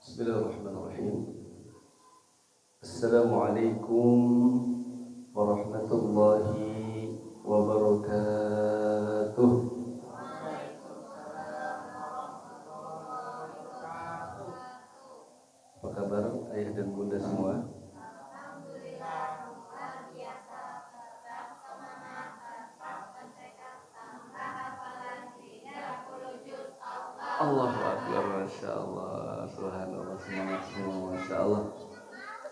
Bismillahirrahmanirrahim. Assalamualaikum warahmatullahi wabarakatuh. Apa kabar ayah dan bunda semua? Alhamdulillah, luar biasa. Tetap semangat, tetap bertekad, tambah hafalan 30 juz. Allahu Akbar, Masya Allah, Subhanallah, semangat semua, Masya Allah.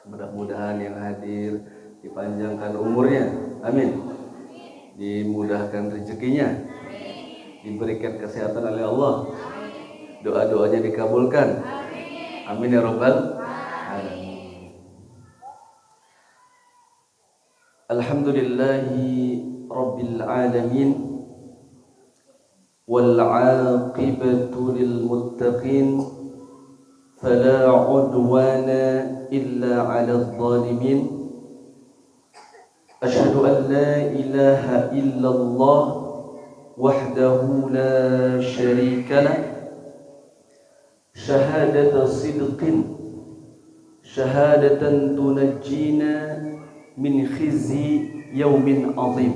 Mudah-mudahan yang hadir dipanjangkan umurnya, amin. Dimudahkan rezekinya, diberikan kesehatan oleh Allah, doa-doanya dikabulkan, amin ya rabbal alamin. Alhamdulillahi rabbil alamin, wal 'aqibatu lil muttaqin, fala 'udwana illa 'alal zalimin. Asyhadu an la ilaha illallah wahdahu la syarika lah, syahadata sidqin, syahadatan tunajjina min khizyi yaumin azim,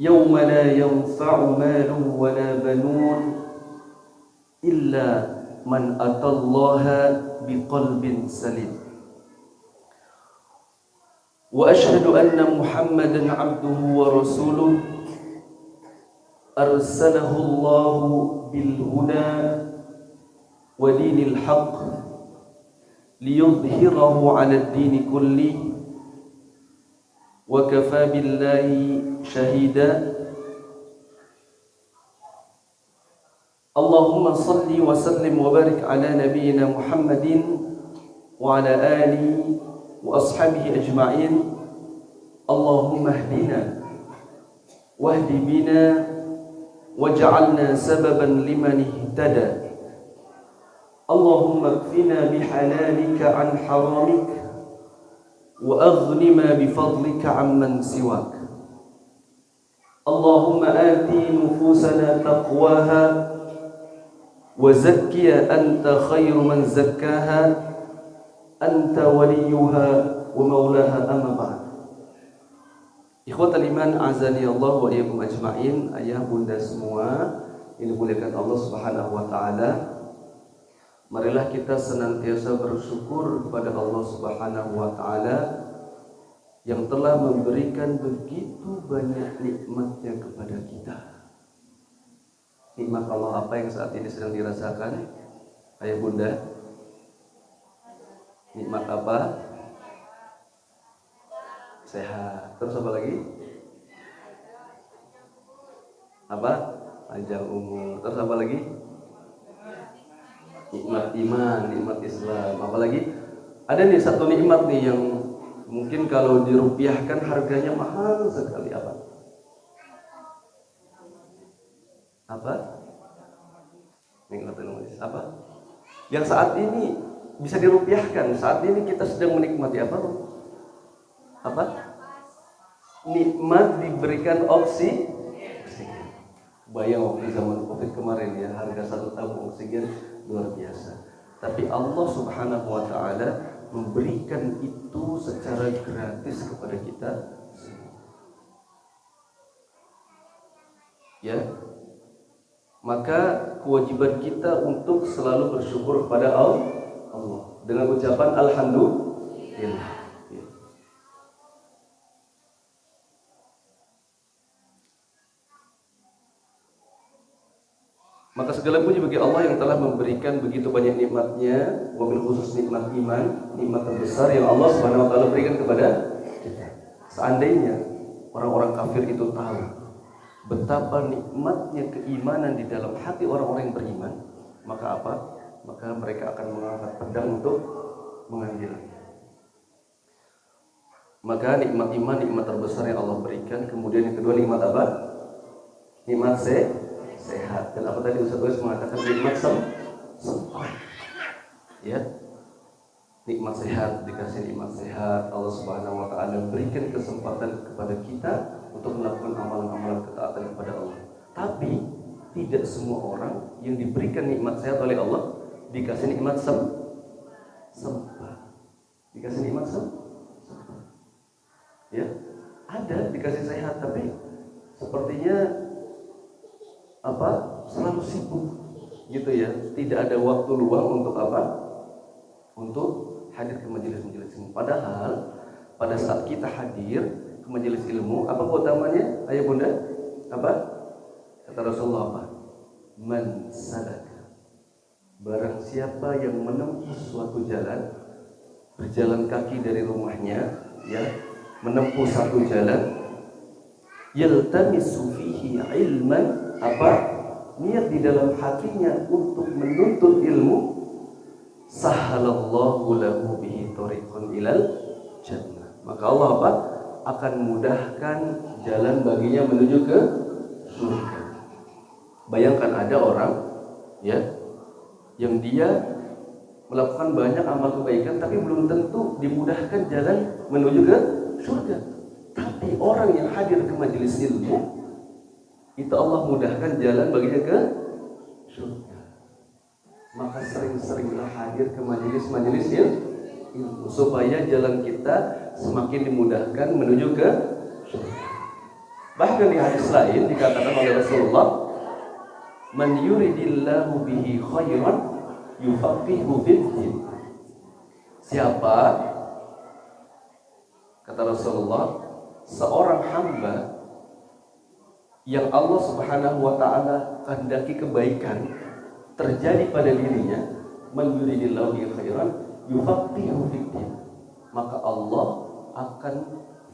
yauma la yanfa'u malun wala banun illa man atallaha biqalbin salim. Wa ashhadu anna Muhammadan 'abduhu wa rasuluh, arsalahu Allahu bil huda wa dinil haqq liyudhhirahu 'ala ad-din kulli wa kafa billahi shahida. Allahumma salli wa sallim wa barik ala nabiyyina Muhammadin wa ala alihi wa ashabihi ajma'in. Allahumma hdina wahdi bina waj'alna sababan liman ihtada. Allahumma kfina bihalalika an haramik wa aghnina bifadlika amman siwak. Allahumma ati nufusana taqwaha wa zakkiha anta khairu man zakkaha, anta waliyuha wa maulaha, amma ba'd. Ikhwatal iman, azani Allah wa iyyakum ajma'in. Ayah bunda semua yang dimuliakan Allah Subhanahu wa taala, marilah kita senantiasa bersyukur kepada Allah Subhanahu wa taala yang telah memberikan begitu banyak nikmatnya kepada kita. Nikmat Allah apa yang saat ini sedang dirasakan ayah bunda? Nikmat apa? Sehat. Terus apa lagi? Apa? Panjang umur. Terus apa lagi? Nikmat iman, nikmat Islam. Apa lagi? Ada nih satu nikmat nih yang mungkin kalau dirupiahkan harganya mahal sekali. Apa? Apa? Nikmat ilmu. Apa? Yang saat ini bisa dirupiahkan. Saat ini kita sedang menikmati apa? Apa? Nikmat diberikan oksigen. Bayang waktu zaman Covid kemarin ya, harga satu tabung oksigen luar biasa. Tapi Allah Subhanahu wa taala memberikan itu secara gratis kepada kita. Ya. Maka kewajiban kita untuk selalu bersyukur kepada Allah dengan ucapan alhamdulillah. Maka segala puji bagi Allah yang telah memberikan begitu banyak nikmatnya, wabil khusus nikmat iman, nikmat terbesar yang Allah Subhanahu wa taala berikan kepada kita. Seandainya orang-orang kafir itu tahu betapa nikmatnya keimanan di dalam hati orang-orang yang beriman, maka apa? Maka mereka akan mengangkat pedang untuk mengambilnya. Maka nikmat iman, nikmat terbesar yang Allah berikan. Kemudian yang kedua, nikmat apa? Nikmat sehat. Dan apa tadi Ustaz Wes mengatakan nikmat sempat. Ya. Nikmat sehat, dikasih nikmat sehat, Allah Subhanahu wa taala berikan kesempatan kepada kita untuk melakukan amalan-amalan ketaatan kepada Allah. Tapi tidak semua orang yang diberikan nikmat sehat oleh Allah dikasih nikmat sempat. Dikasih nikmat sempat. Ya, ada dikasih sehat tapi sepertinya selalu sibuk gitu ya, tidak ada waktu luang untuk untuk hadir ke majelis-majelis ilmu. Padahal pada saat kita hadir ke majelis ilmu, apa keutamanya? Ayah bunda, apa kata Rasulullah? Man salaka, barang siapa yang menempuh suatu jalan, berjalan kaki dari rumahnya, ya, menempuh satu jalan, yaltamisu fihi ilman, niat di dalam hatinya untuk menuntut ilmu, sahalallahu lahu bihi thariqan ilal jannah, maka Allah akan mudahkan jalan baginya menuju ke surga. Bayangkan ada orang, ya, yang dia melakukan banyak amal kebaikan tapi belum tentu dimudahkan jalan menuju ke surga. Tapi orang yang hadir ke majelis ilmu, itu Allah mudahkan jalan baginya ke surga. Maka sering-seringlah hadir ke majelis-majelis ilmu supaya jalan kita semakin dimudahkan menuju ke surga. Bahkan di hadis lain dikatakan oleh Rasulullah, man yuridillahu bihi khairan yufaqihu fiddin. Siapa, kata Rasulullah, seorang hamba yang Allah Subhanahu wa taala kehendaki kebaikan terjadi pada dirinya, man yuridillahu bihi khairan yufaqihu fiddin, maka Allah akan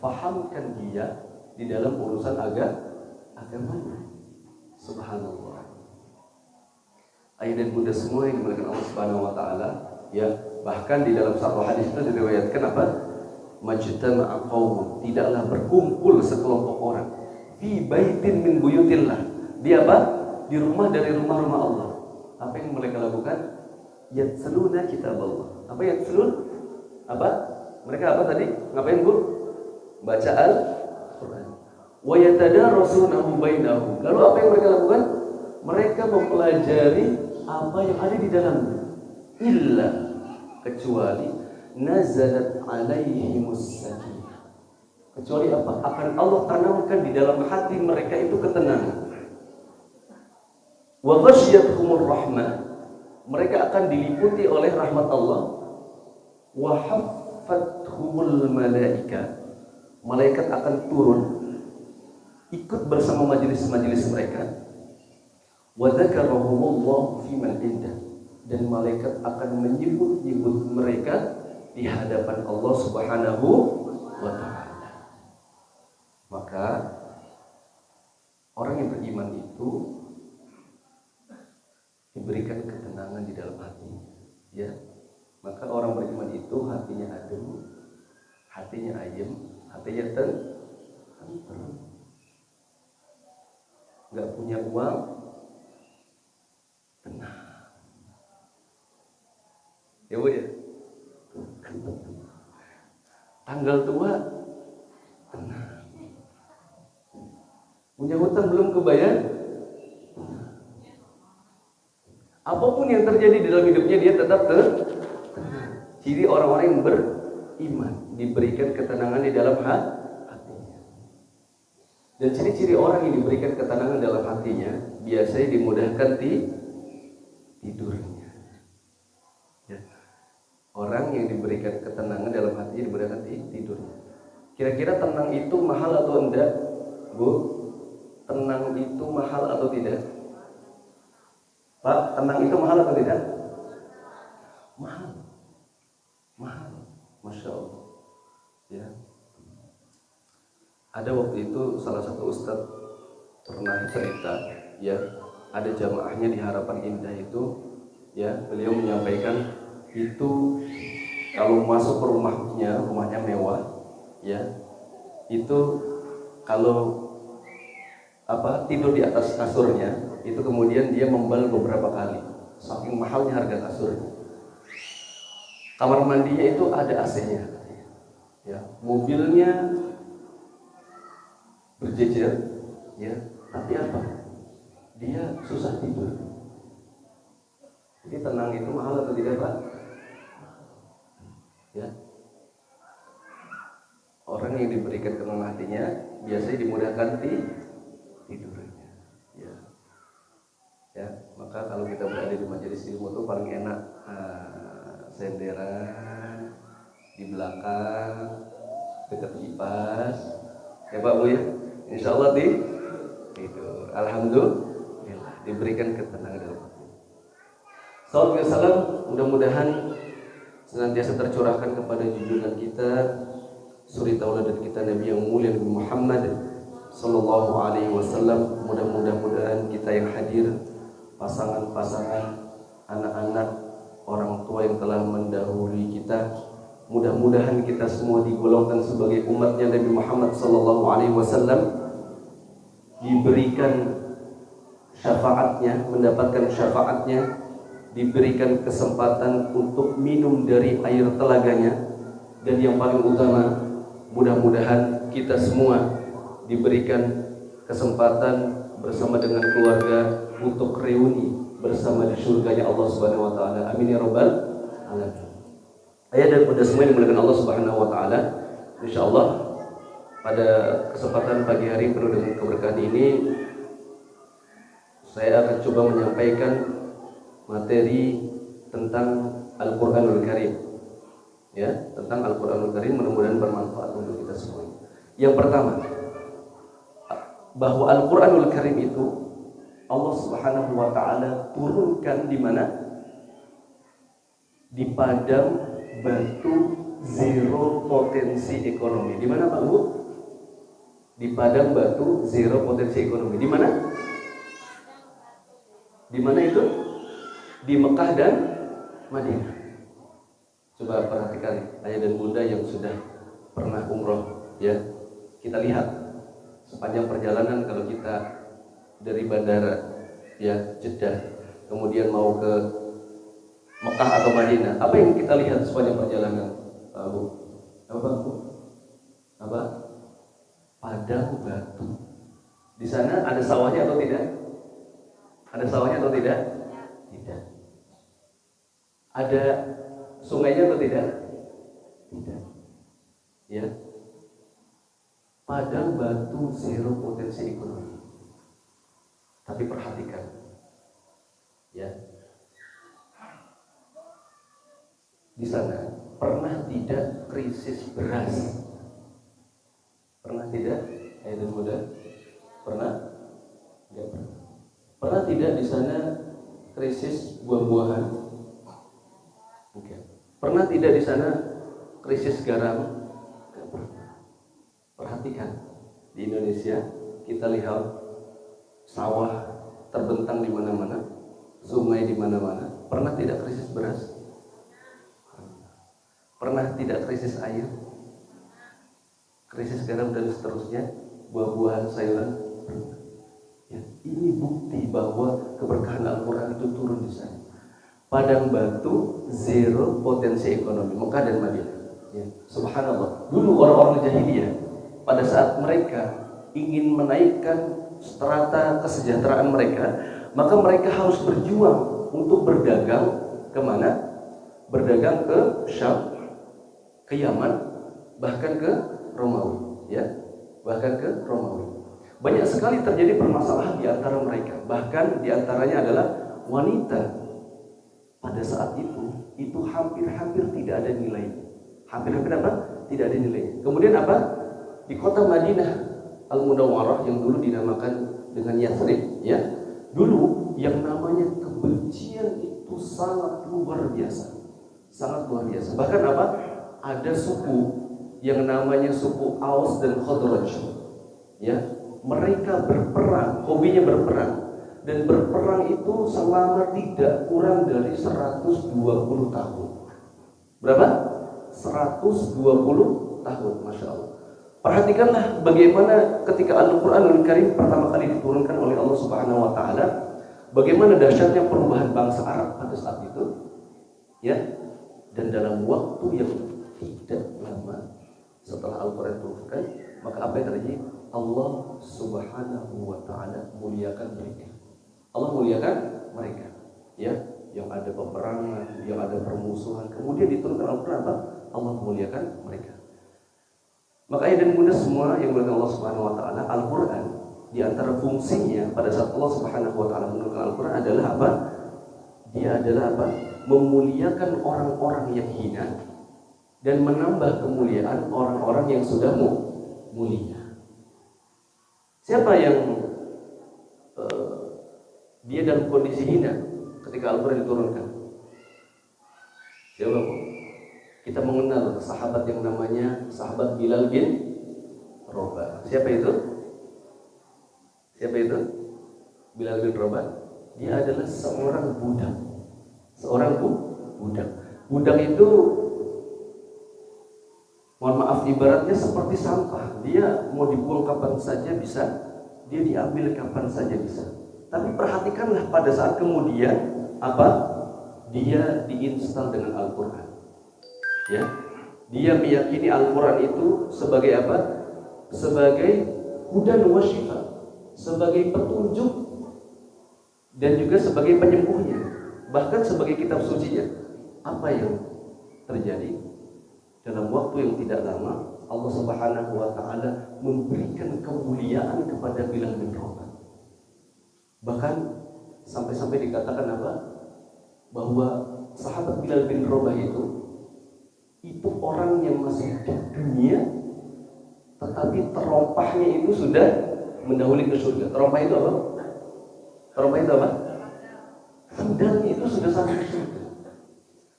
fahamkan dia di dalam urusan agamanya. Subhanallah. Ayah dan bunda semua yang dimuliakan Allah Subhanahu wa taala, ya, bahkan di dalam satu hadis itu diriwayatkan majtama'a qaumun, tidaklah berkumpul sekelompok orang fi baitin min buyutillah, di rumah dari rumah-rumah Allah. Apa yang mereka lakukan? Yatsluna kitaballah. Apa yatslun? Mereka tadi? Ngapain, Bu? Baca Al-Qur'an. Wa yatadarasunahu bainahum. Lalu apa yang mereka lakukan? Mereka mempelajari apa yang ada di dalamnya. Illa, kecuali nazalat alaihimus sakinah. Kecuali apa? Akan Allah tanamkan di dalam hati mereka itu ketenangan. Wa ghasyiyatuhumur rahmah, mereka akan diliputi oleh rahmat Allah. Wa haffathumul malaika, malaikat akan turun ikut bersama majelis-majelis mereka. Wa dzakarahumullahu fi man indah, dan malaikat akan menyebut-nyebut mereka di hadapan Allah Subhanahu wa taala. Maka orang yang beriman itu diberikan ketenangan di dalam hatinya, ya. Maka orang beriman itu hatinya adem, hatinya ayem, hatinya tenang. Enggak punya uang, tenang. Ya Bu ya. Tanggal tua, tenang. Punya hutang belum kebayar, apapun yang terjadi di dalam hidupnya dia tetap tenang. Ciri orang-orang yang beriman diberikan ketenangan di dalam hatinya. Dan ciri-ciri orang yang diberikan ketenangan dalam hatinya biasanya dimudahkan tidurnya. Ya. Orang yang diberikan ketenangan dalam hatinya dimudahkan tidurnya. Kira-kira tenang itu mahal atau enggak, Bu? Tenang itu mahal atau tidak? Pak, tenang itu mahal atau tidak? Mahal. Masya Allah. Ya. Ada waktu itu salah satu ustadz pernah cerita, ya, ada jamaahnya di Harapan Indah itu, ya, beliau menyampaikan itu kalau masuk ke rumahnya mewah, ya, itu kalau tidur di atas kasurnya itu kemudian dia membal beberapa kali, saking mahalnya harga kasurnya. Kamar mandinya itu ada AC-nya, ya, mobilnya berjejer, ya, tapi dia susah tidur. Jadi tenang itu mahal atau tidak, Pak? Ya. Orang yang diberikan ketenangan hatinya biasanya dimudahkan tidurnya. Ya. Ya, maka kalau kita berada di majelis ilmu itu paling enak senderan di belakang dekat kipas. Ya Pak Bu ya. Insya Allah itu. Alhamdulillah diberikan ketenangan dalam hati. Salam, mudah-mudahan senantiasa tercurahkan kepada junjungan kita, suri tauladan kita Nabi yang mulia Nabi Muhammad sallallahu alaihi wasallam. Mudah-mudahan kita yang hadir, pasangan-pasangan, anak-anak, orang tua yang telah mendahului kita, mudah-mudahan kita semua digolongkan sebagai umatnya Nabi Muhammad sallallahu alaihi wasallam, diberikan syafaatnya, mendapatkan syafaatnya, diberikan kesempatan untuk minum dari air telaganya, dan yang paling utama mudah-mudahan kita semua diberikan kesempatan bersama dengan keluarga untuk reuni bersama di surganya Allah Subhanahu wa taala. Amin ya rabbal alamin. Ayah dan bunda semua yang dimuliakan Allah Subhanahu wa taala, insyaallah pada kesempatan pagi hari penuh dengan keberkahan ini saya akan coba menyampaikan materi tentang Al-Qur'anul Karim. Ya, tentang Al-Qur'anul Karim, mudah-mudahan bermanfaat untuk kita semua. Yang pertama, bahwa Al-Qur'anul Karim itu Allah Subhanahu wa taala turunkan di mana? Di padang batu zero potensi ekonomi. Di mana Pak Bu? Di padang batu zero potensi ekonomi. Di mana? Di mana itu? Di Mekah dan Madinah. Coba perhatikan ayah dan bunda yang sudah pernah umroh, ya. Kita lihat sepanjang perjalanan kalau kita dari bandara, ya, Jeddah, kemudian mau ke Mekah atau Madinah, apa yang kita lihat sepanjang perjalanan, Pak Bu? Apa Pak Bu? Apa? Padang batu. Di sana ada sawahnya atau tidak? Ada sawahnya atau tidak? Tidak. Ada sungainya atau tidak? Tidak. Ya. Padang batu zero potensi ekonomi. Tapi perhatikan, ya. Di sana pernah tidak krisis beras? Pernah tidak? Ayah dan bunda? Pernah? Tidak pernah. Pernah tidak di sana krisis buah-buahan? Oke. Pernah tidak di sana krisis garam? Tidak pernah. Perhatikan, di Indonesia kita lihat sawah terbentang di mana-mana, sungai di mana-mana. Pernah tidak krisis beras? Pernah tidak krisis air? Krisis garam dan seterusnya, buah-buahan, sayuran? Ya, ini bukti bahwa keberkahan Al-Quran itu turun di sana. Padang batu zero potensi ekonomi, Mekah dan Madinah. Ya, subhanallah. Dulu orang-orang jahiliyah pada saat mereka ingin menaikkan strata kesejahteraan mereka, maka mereka harus berjuang untuk berdagang kemana? Berdagang ke Syam, ke Yaman, bahkan ke Romawi, ya, bahkan ke Romawi. Banyak sekali terjadi permasalahan di antara mereka, bahkan di antaranya adalah wanita. Pada saat itu hampir-hampir tidak ada nilainya. Hampir-hampir apa? Tidak ada nilainya. Kemudian apa? Di kota Madinah Al-Munawwarah yang dulu dinamakan dengan Yathrib, ya. Dulu yang namanya kebencian itu sangat luar biasa. Sangat luar biasa. Bahkan apa? Ada suku yang namanya suku Aus dan Khazraj. Ya, mereka berperang, hobinya berperang. Dan berperang itu selama tidak kurang dari 120 tahun. Berapa? 120 tahun, Masya Allah. Perhatikanlah bagaimana ketika Al-Quranul Karim pertama kali diturunkan oleh Allah Subhanahu wa Ta'ala, bagaimana dahsyatnya perubahan bangsa Arab pada saat itu, ya. Dan dalam waktu yang tidak lama setelah Al-Quran diturunkan, maka apa yang terjadi? Allah Subhanahu wa Ta'ala muliakan mereka. Allah muliakan mereka, ya. Yang ada peperangan, yang ada permusuhan, kemudian diturunkan Al-Quran apa? Allah memuliakan mereka. Maka ayah dan bunda semua yang dimuliakan Allah Subhanahu wa taala, Al-Quran di antara fungsinya pada saat Allah Subhanahu wa taala menurunkan Al-Quran adalah apa? Dia adalah apa? Memuliakan orang-orang yang hina dan menambah kemuliaan orang-orang yang sudah mulia. Siapa yang dia dalam kondisi hina ketika Al-Quran diturunkan? Siapa? Kita mengenal sahabat yang namanya sahabat Bilal bin Rabah. Siapa itu? Siapa itu? Bilal bin Rabah. Dia adalah seorang budak. Seorang budak. Budak itu, mohon maaf, ibaratnya seperti sampah. Dia mau dibuang kapan saja bisa, dia diambil kapan saja bisa. Tapi perhatikanlah pada saat kemudian apa? Dia diinstal dengan Al-Quran. Ya, dia meyakini Al-Quran itu sebagai apa? Sebagai hudan wa syifa, sebagai petunjuk dan juga sebagai penyembuhnya, bahkan sebagai kitab sucinya. Apa yang terjadi? Dalam waktu yang tidak lama, Allah Subhanahu wa taala memberikan kemuliaan kepada Bilal bin Rabah. Bahkan sampai-sampai dikatakan apa? Bahwa sahabat Bilal bin Rabah itu orang yang masih di dunia, tetapi terompahnya itu sudah mendahului ke surga. Terompah itu apa? Terompah itu apa? Sandalnya itu sudah sampai ke surga.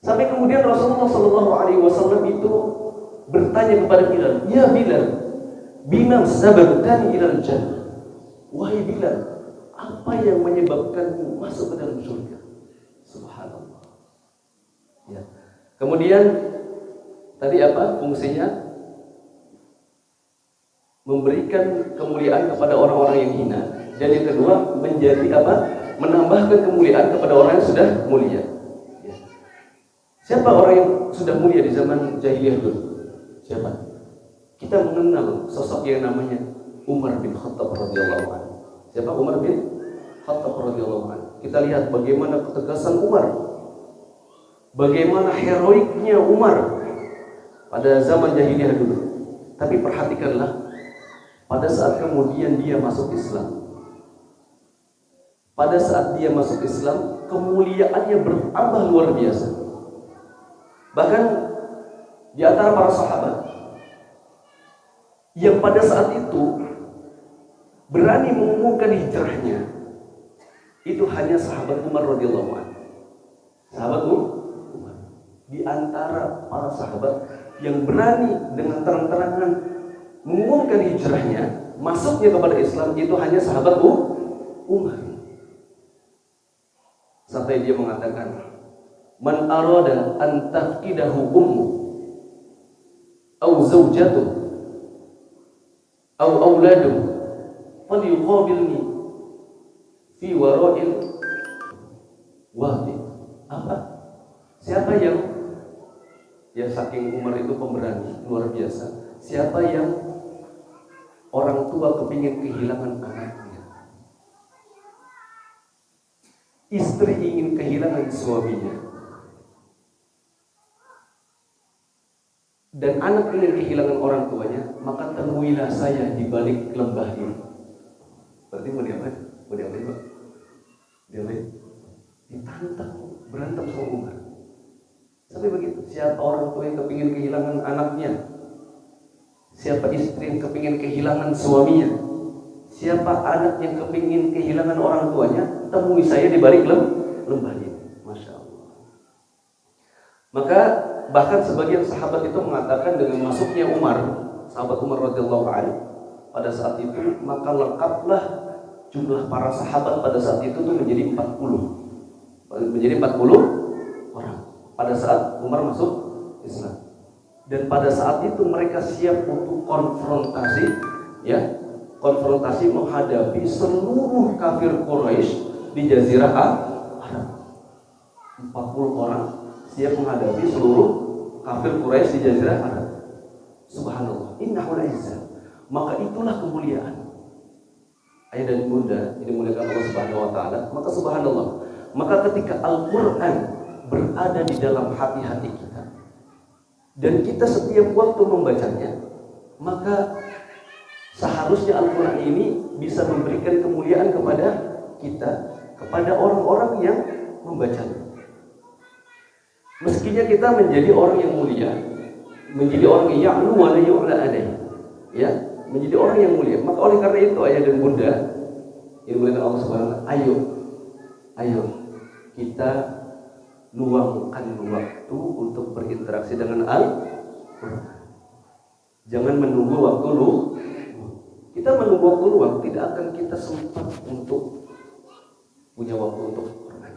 Sampai kemudian Rasulullah SAW itu bertanya kepada Bilal, "Ya Bilal, bima sabaqtani ilal jannah?" Wahai Bilal, apa yang menyebabkanmu masuk ke dalam surga? Subhanallah. Ya. Kemudian tadi apa fungsinya? Memberikan kemuliaan kepada orang-orang yang hina. Dan yang kedua, menjadi apa? Menambahkan kemuliaan kepada orang yang sudah mulia. Ya. Siapa orang yang sudah mulia di zaman jahiliyah dulu? Siapa? Kita mengenal sosok yang namanya Umar bin Khattab radhiyallahu anhu. Siapa Umar bin Khattab radhiyallahu anhu? Kita lihat bagaimana ketegasan Umar, bagaimana heroiknya Umar pada zaman jahiliyah dulu. Tapi perhatikanlah, pada saat kemudian dia masuk Islam, pada saat dia masuk Islam, kemuliaannya bertambah luar biasa. Bahkan di antara para sahabat yang pada saat itu berani mengumumkan hijrahnya, itu hanya sahabat Umar radhiyallahu anhu. Sahabat Umar. Di antara para sahabat yang berani dengan terang-terangan mengumumkan hijrahnya, masuknya kepada Islam, itu hanya sahabat Umar. Sampai dia mengatakan, "Man arada an tafqidahu ummu aw zawjatuhu aw auladuhu falyuqabilni fi wara'il wadi." Apa? Siapa yang, ya saking Umar itu pemberani luar biasa, siapa yang orang tua kepingin kehilangan anaknya, istri ingin kehilangan suaminya, dan anak ingin kehilangan orang tuanya, maka temuilah saya di balik lembah ini. Berarti mau diapain? Mau diapain, Pak? Diapain? Ditantang, berantem sama Umar. Sampai begitu. Siapa orang tua yang kepingin kehilangan anaknya? Siapa istri yang kepingin kehilangan suaminya? Siapa anak yang kepingin kehilangan orang tuanya? Temui saya di balik lembah ini. Masya Allah. Maka bahkan sebagian sahabat itu mengatakan dengan masuknya Umar, sahabat Umar radhiyallahu anhu, pada saat itu maka lengkaplah jumlah para sahabat pada saat itu tuh menjadi 40 orang pada saat Umar masuk Islam. Dan pada saat itu mereka siap untuk konfrontasi, ya, konfrontasi menghadapi seluruh kafir Quraisy di Jazirah Arab. 40 orang siap menghadapi seluruh kafir Quraisy di Jazirah Arab. Subhanallah, innahul izzah. Maka itulah kemuliaan. Ayah dan bunda, ini muliakan Allah Subhanahu wa taala. Maka subhanallah, Maka ketika Al-Quran berada di dalam hati-hati kita dan kita setiap waktu membacanya, maka seharusnya Al-Quran ini bisa memberikan kemuliaan kepada kita, kepada orang-orang yang membacanya. Mestinya kita menjadi orang yang mulia, menjadi orang yang ya'lu wa la yu'la alaihi, ya, menjadi orang yang mulia. Maka oleh karena itu ayah dan bunda yang mulia Allah Subhanahu wa taala, ayo kita luangkan waktu untuk berinteraksi dengan Al-Quran. Jangan menunggu waktu luang. Kita menunggu waktu luang, tidak akan kita sempat untuk punya waktu untuk Quran.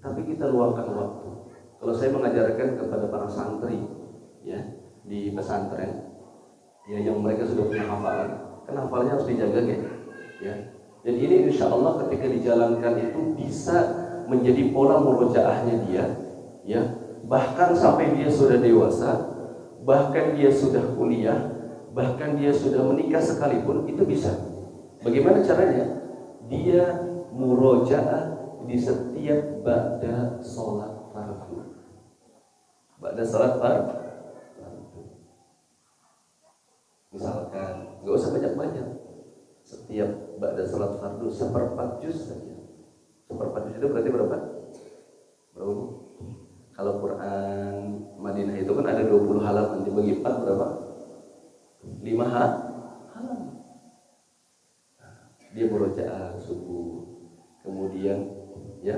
Tapi kita luangkan waktu. Kalau saya mengajarkan kepada para santri, ya, di pesantren, ya, yang mereka sudah punya hafalan, kan hafalnya harus dijaga, ya. Dan ini insya Allah ketika dijalankan itu bisa menjadi pola murojaahnya dia, ya. Bahkan sampai dia sudah dewasa, bahkan dia sudah kuliah, bahkan dia sudah menikah sekalipun, itu bisa. Bagaimana caranya? Dia murojaah di setiap ba'da sholat fardu. Ba'da sholat fardu. Misalkan, nggak usah banyak-banyak. Setiap ba'da sholat fardu 1/4 juz saja. 1/4 juz itu berarti berapa? Berapa? Kalau Quran Madinah itu kan ada 20 halaman, dibagi 4 berapa? 5 halaman. Dia murojaah subuh, kemudian ya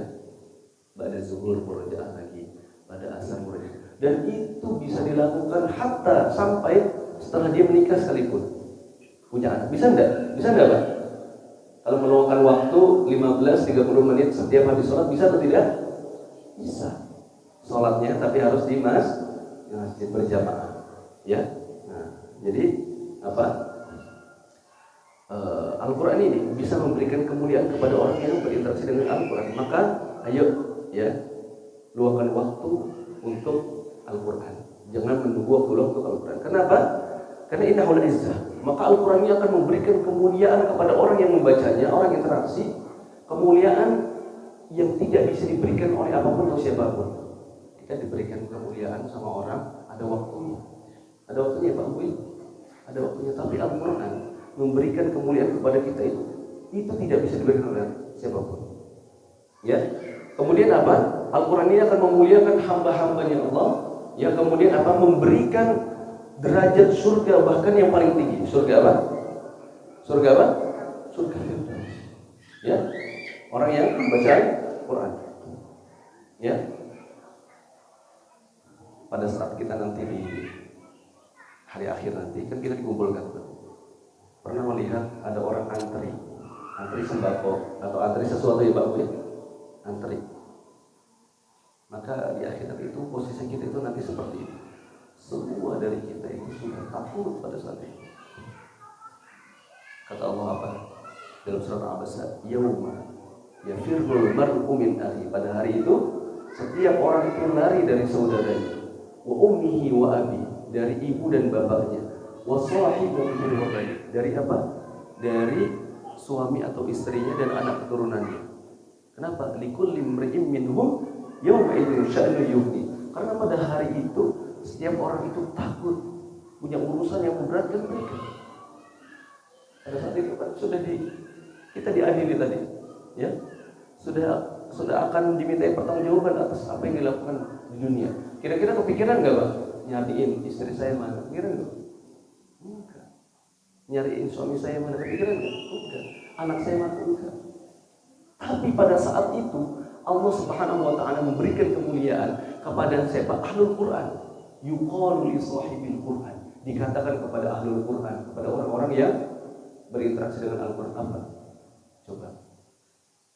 ba'da zuhur murojaah lagi, pada asar murojaah. Dan itu bisa dilakukan hatta sampai setelah dia menikah sekalipun, punya anak. Bisa enggak? Bisa enggak, Pak? Kalau meluangkan waktu 15-30 menit setiap habis sholat, bisa atau tidak? Bisa. Sholatnya tapi harus di masjid berjamaah, ya. Nah, jadi apa? Al-Quran ini bisa memberikan kemuliaan kepada orang yang berinteraksi dengan Al-Quran. Maka ayo, ya, luangkan waktu untuk Al-Quran. Jangan menunggu waktu untuk Al-Quran. Kenapa? Karena innahul izzah. Maka Al-Quran ini akan memberikan kemuliaan kepada orang yang membacanya, orang yang interaksi. Kemuliaan yang tidak bisa diberikan oleh apapun atau siapapun. Kita diberikan kemuliaan sama orang, ada waktunya. Ada waktunya, Pak Bu. Ada waktunya. Tapi Al-Quran memberikan kemuliaan kepada kita itu tidak bisa diberikan oleh siapapun. Ya. Kemudian apa? Al-Quran ini akan memuliakan hamba-hambanya Allah, yang kemudian apa? Memberikan derajat surga bahkan yang paling tinggi. Surga apa? Surga apa? Surga Firdaus. Ya. Orang yang membaca Quran. Ya. Pada saat kita nanti di hari akhir nanti kan kita dikumpulkan. Pernah melihat ada orang antri sembako atau antri sesuatu ya Pak Bu ya? Antri. Maka di akhirat itu posisi kita itu nanti seperti itu. Semua dari kita itu sudah takut pada saat itu. Kata Allah apa? Dalam surat Al-Abasa, yauma yafirrul mar'u min akhi. Pada hari itu setiap orang itu lari dari saudaranya, wa ummihi wa abi, dari ibu dan bapaknya, wa sahibihi wa bani, dari apa? Dari suami atau istrinya dan anak keturunannya. Kenapa? Likulli imri'in minhum yawma idzin sya'nu yughni. Karena pada hari itu setiap orang itu takut punya urusan yang memberatkan mereka. Pada saat itu kan kita diadili tadi, ya. Sudah akan dimintai pertanggungjawaban atas apa yang dilakukan di dunia. Kira-kira kepikiran enggak, Pak? Nyariin istri saya mana? Kepikiran enggak? Enggak. Nyariin suami saya mana? Kepikiran enggak? Enggak. Anak saya mana? Enggak. Tapi pada saat itu Allah Subhanahu wa taala memberikan kemuliaan kepada siapa? Ahlul Quran. Yuqalu li sahibil Quran. Dikatakan kepada ahlul Quran, kepada orang-orang yang berinteraksi dengan Al-Quran apa? Coba.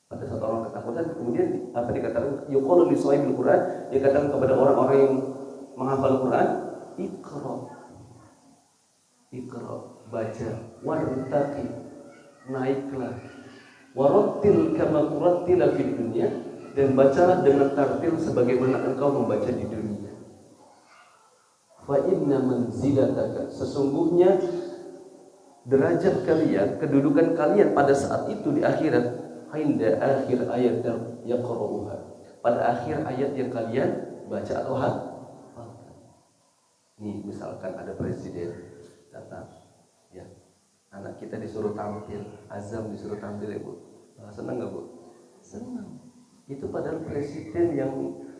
Pada saat orang ketakutan, kemudian apa dikatakan? Yuqalu li sahibil Quran, dikatakan kepada orang-orang yang menghafal Quran, Iqra, baca, wartaqi, naiklah, warattil kama turattila fid dunya, dan bacalah dengan tartil sebagaimana engkau membaca di dunia. Fa inna manzilataka, sesungguhnya derajat kalian, kedudukan kalian pada saat itu di akhirat, inda akhir ayat yaqra'uha, pada akhir ayat yang kalian baca atau hafal. Nih misalkan ada presiden datang, ya anak kita disuruh tampil, azam disuruh tampil ya Bu, senang nggak Bu? Senang. Itu padahal presiden yang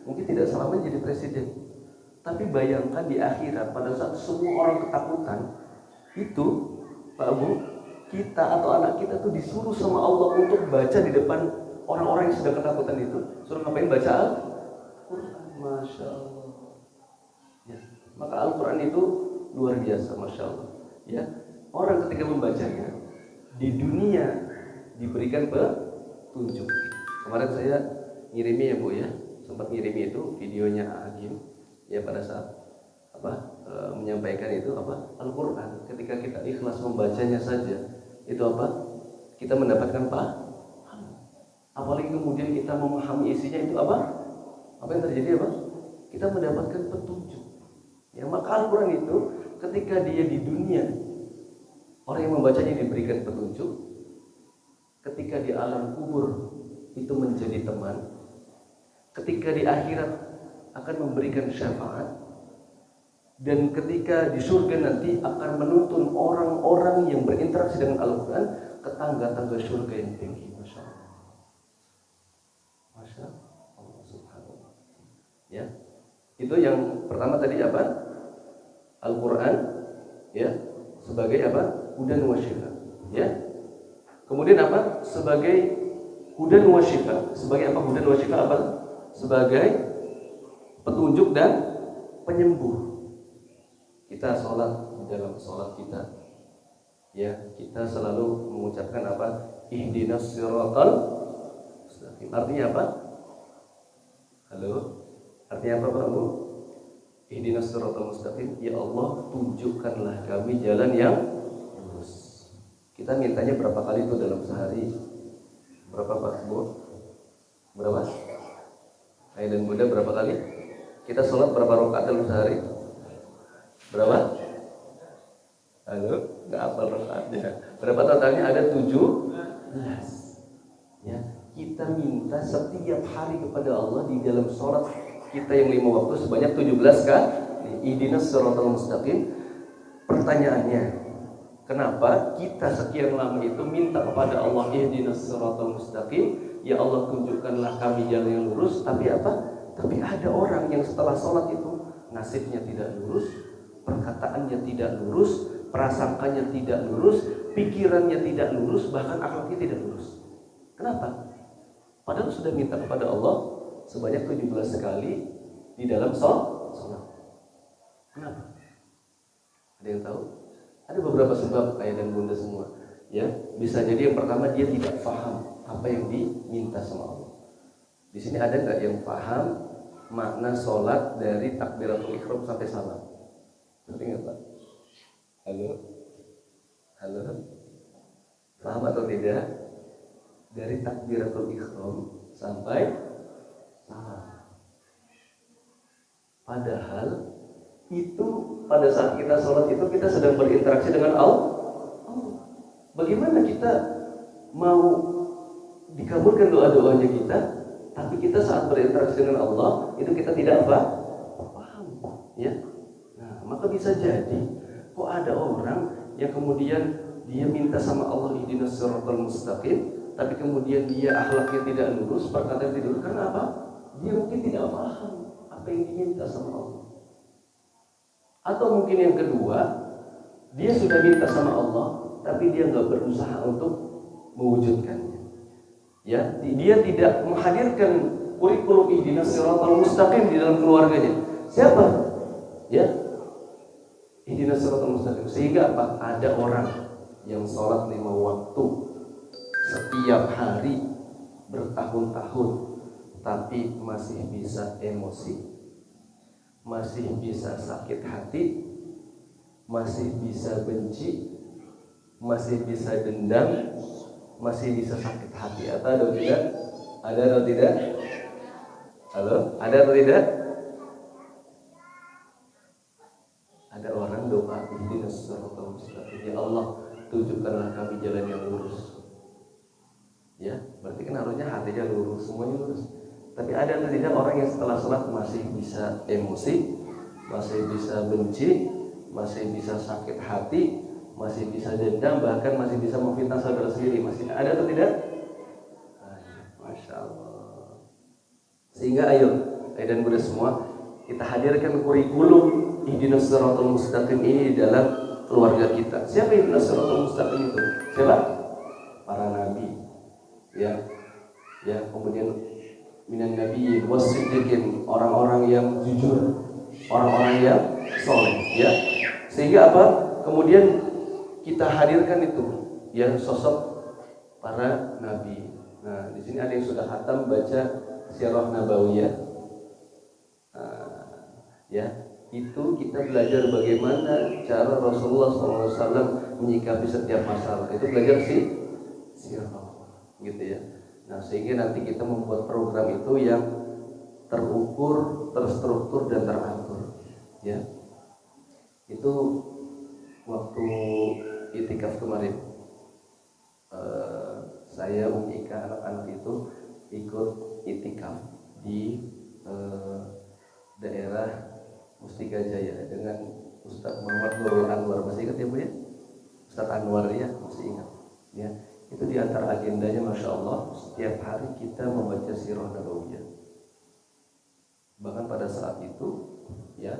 mungkin tidak selamanya jadi presiden. Tapi bayangkan di akhirat pada saat semua orang ketakutan, itu Pak Bu, kita atau anak kita tuh disuruh sama Allah untuk baca di depan orang-orang yang sedang ketakutan itu. Suruh ngapain? Baca Al-Quran. Masya Allah. Ya. Maka Al-Quran itu luar biasa, Masya Allah. Ya. Orang ketika membacanya di dunia diberikan petunjuk. Kemarin saya ngirimi ya Bu ya, sempat ngirimi itu videonya Agim ya pada saat menyampaikan itu Al-Quran. Ketika kita ikhlas membacanya saja, itu kita mendapatkan paham. Apalagi kemudian kita memahami isinya, itu apa yang terjadi kita mendapatkan petunjuk. Ya, maka Al-Quran itu ketika dia di dunia, orang yang membacanya diberikan petunjuk. Ketika di alam kubur itu menjadi teman. Ketika di akhirat akan memberikan syafaat. Dan ketika di surga nanti akan menuntun orang-orang yang berinteraksi dengan Al-Quran ke tangga-tangga surga yang tinggi. Masya Allah. Masya Allah subhanallah. Ya, itu yang pertama tadi Al-Quran ya sebagai hudan wa syifa. Ya. Kemudian sebagai hudan wa syifa. Sebagai hudan wa syifa sebagai petunjuk dan penyembuh. Kita sholat, di dalam sholat kita ya kita selalu mengucapkan ihdinas siratal mustaqim. Artinya Halo? Artinya Pak Bu? Ihdinas siratal mustaqim, ya Allah tunjukkanlah kami jalan yang lurus. Kita mintanya berapa kali itu dalam sehari? Berapa Pak Bu? Berapa? Ayah dan Bunda berapa kali? Kita sholat berapa rakaat dalam sehari? Berapa? Halo? Nggak apa rakaatnya. Berapa totalnya? Ada 17. Ya, kita minta setiap hari kepada Allah di dalam sholat kita yang 5 waktu sebanyak 17 kali. Ihdinas siratal mustaqim. Pertanyaannya, kenapa kita sekian lama itu minta kepada Allah ihdinas siratal mustaqim, ya Allah tunjukkanlah kami jalan yang lurus, tapi Tapi ada orang yang setelah sholat itu nasibnya tidak lurus, perkataannya tidak lurus, prasangkanya tidak lurus, pikirannya tidak lurus, bahkan akhlaknya tidak lurus. Kenapa? Padahal sudah minta kepada Allah sebanyak 17 kali di dalam sholat. Kenapa? Ada yang tahu? Ada beberapa sebab ayah dan bunda semua. Ya, bisa jadi yang pertama dia tidak paham apa yang diminta sama Allah. Di sini ada nggak yang paham makna sholat dari takbiratul ihram sampai salam? Ngerti nggak Pak? Halo? Paham atau tidak? Dari takbiratul ihram sampai salam. Padahal itu pada saat kita sholat itu kita sedang berinteraksi dengan Allah. Bagaimana kita mau dikabulkan doa-doanya kita, tapi kita saat berinteraksi dengan Allah itu kita tidak paham, ya. Nah, maka bisa jadi kok ada orang yang kemudian dia minta sama Allah ihdinas siratal mustaqim, tapi kemudian dia akhlaknya tidak lurus, perkataan tidak lurus. Karena apa? Dia mungkin tidak paham apa yang diminta sama Allah. Atau mungkin yang kedua, dia sudah minta sama Allah, tapi dia nggak berusaha untuk mewujudkannya. Ya, dia tidak menghadirkan kurikulum ihdinas siratal mustaqim di dalam keluarganya. Siapa? Ya, ihdinas siratal mustaqim. Sehingga ada orang yang sholat 5 waktu setiap hari bertahun-tahun, tapi masih bisa emosi, masih bisa sakit hati, masih bisa benci, masih bisa dendam, masih bisa sakit hati. Atau tidak? Ada atau tidak? Halo? Ada atau tidak? Ada orang doa ihdinas siratal mustaqim, ya Allah tunjukkanlah kami jalan yang lurus. Ya, berarti Tapi ada atau tidak orang yang setelah sholat masih bisa emosi, masih bisa benci, masih bisa sakit hati, masih bisa dendam, bahkan masih bisa memfitnah saudara sendiri. Masih ada atau tidak? Masya Allah. Sehingga ayo dan Bunda semua, kita hadirkan kurikulum Ihdinas Shiratal Mustaqim ini di dalam keluarga kita. Siapa Ihdinas Shiratal Mustaqim itu? Siapa? Para nabi. Ya, kemudian minan nabiyyin wasiddiqin, orang-orang yang jujur, orang-orang yang soleh, ya. Sehingga apa? Kemudian kita hadirkan itu, ya, sosok para nabi. Nah, di sini ada yang sudah khatam baca Sirah Nabawiyah. Ya, itu kita belajar bagaimana cara Rasulullah SAW menyikapi setiap masalah. Itu belajar sirah, gitu ya. Nah, sehingga nanti kita membuat program itu yang terukur, terstruktur dan teratur. Ya, itu waktu itikaf kemarin, saya Ika anak-anak itu ikut itikaf di daerah Mustika Jaya dengan Ustadz Muhammad Nurul Anwar. Masih ingat ya Bu ya? Ustadz Anwar ya, masih ingat ya. Itu di antara agendanya, Masya Allah, setiap hari kita membaca Sirah Nabawiyah. Bahkan pada saat itu ya,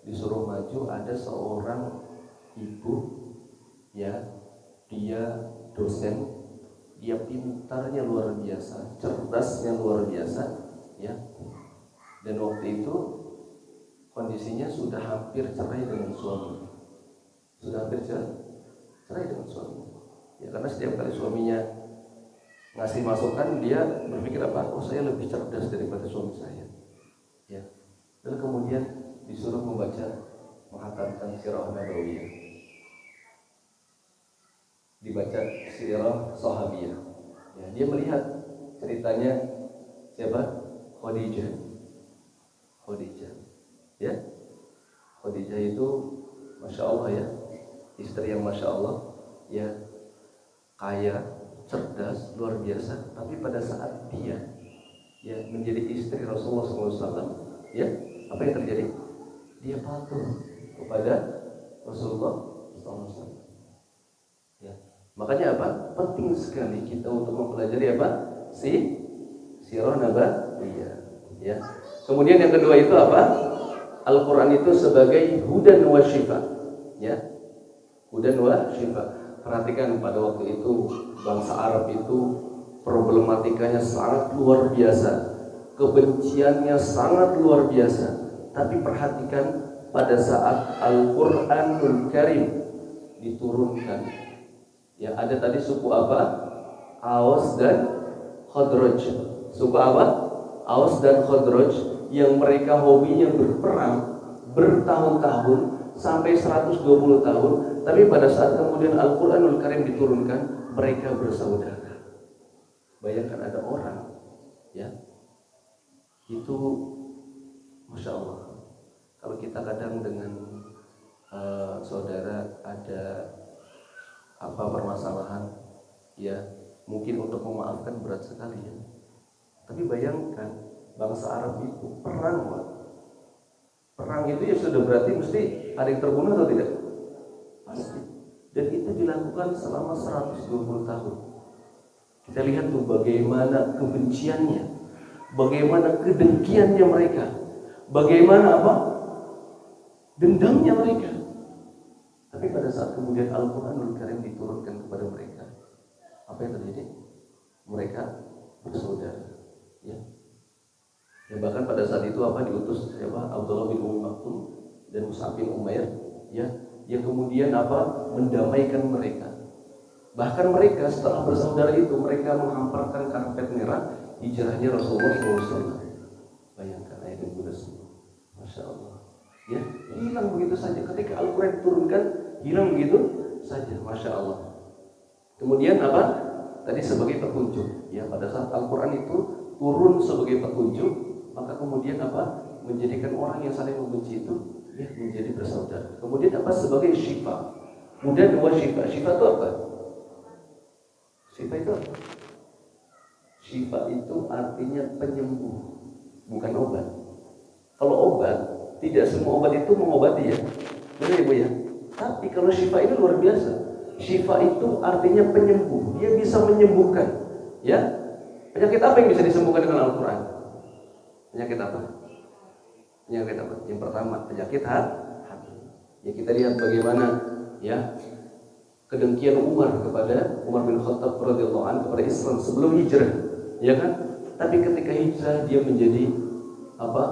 disuruh maju ada seorang ibu, ya, dia dosen, dia pintarnya luar biasa, cerdasnya luar biasa, ya. Dan waktu itu kondisinya sudah hampir cerai dengan suami, sudah hampir cerai dengan suami. Ya, karena setiap kali suaminya ngasih masukan, dia berpikir apa? Oh, saya lebih cerdas daripada suami saya. Ya. Dan kemudian disuruh menghatamkan Sirah Nabawiyah, dibaca Sirah Sahabiyah. Ya, dia melihat ceritanya siapa? Khadijah. Ya, Khadijah itu Masya Allah ya, istri yang Masya Allah, ya, kaya, cerdas, luar biasa. Tapi pada saat dia, ya, menjadi istri Rasulullah SAW, ya, apa yang terjadi? Dia patuh kepada Rasulullah SAW. Ya, makanya apa? Penting sekali kita untuk mempelajari apa? Sirah Nabawiyah. Ya. Kemudian yang kedua itu apa? Al-Quran itu sebagai hudan wa syifa, ya, hudan wa syifa. Perhatikan pada waktu itu bangsa Arab itu problematikanya sangat luar biasa, kebenciannya sangat luar biasa. Tapi perhatikan pada saat Al-Quranul Karim diturunkan, ya, ada tadi suku apa? Aus dan Khadraj. Suku apa? Aus dan Khadraj, yang mereka hobinya berperang bertahun-tahun sampai 120 tahun, tapi pada saat kemudian Al-Quranul Karim diturunkan, mereka bersaudara. Bayangkan ada orang, ya, itu Masya Allah. Kalau kita kadang dengan saudara ada apa permasalahan, ya, mungkin untuk memaafkan berat sekali ya. Tapi bayangkan bangsa Arab itu perang, Pak. Perang itu ya sudah berarti mesti ada yang terbunuh atau tidak? Pasti. Dan itu dilakukan selama 120 tahun. Kita lihat tuh bagaimana kebenciannya, bagaimana kedengkiannya mereka, bagaimana apa? Dendamnya mereka. Tapi pada saat kemudian Al-Quranul Karim diturunkan kepada mereka, apa yang terjadi? Mereka bersaudara, ya. Ya, bahkan pada saat itu apa diutus siapa? Abdullah bin Umi Maktum dan Mus'ab bin Umair, ya, yang kemudian apa? Mendamaikan mereka. Bahkan mereka setelah bersaudara itu mereka menghamparkan karpet merah hijrahnya Rasulullah SAW. Bayangkan ayat yang mudah semua. Masya Allah. Ya, hilang begitu saja ketika Al-Quran diturunkan, hilang begitu saja. Masya Allah. Kemudian apa? Tadi sebagai petunjuk. Ya, pada saat Al-Quran itu turun sebagai petunjuk, maka kemudian apa? Menjadikan orang yang saling membenci itu, ya, menjadi bersaudara. Kemudian apa? Sebagai syifa. Hudan wa syifa. Syifa itu apa? Syifa itu apa? Syifa itu artinya penyembuh. bukan obat. Kalau obat, tidak semua obat itu mengobati ya. Benar Ibu ya? Tapi kalau syifa itu luar biasa. Syifa itu artinya penyembuh. Dia bisa menyembuhkan. Ya. Penyakit apa yang bisa disembuhkan dengan Al-Quran? Penyakit apa? Penyakit apa? Yang pertama, penyakit hati. Ya kita lihat bagaimana ya kedengkian Umar kepada Umar bin Khattab radhiyallahu anhu kepada Islam sebelum hijrah, ya kan? Tapi ketika hijrah dia menjadi apa?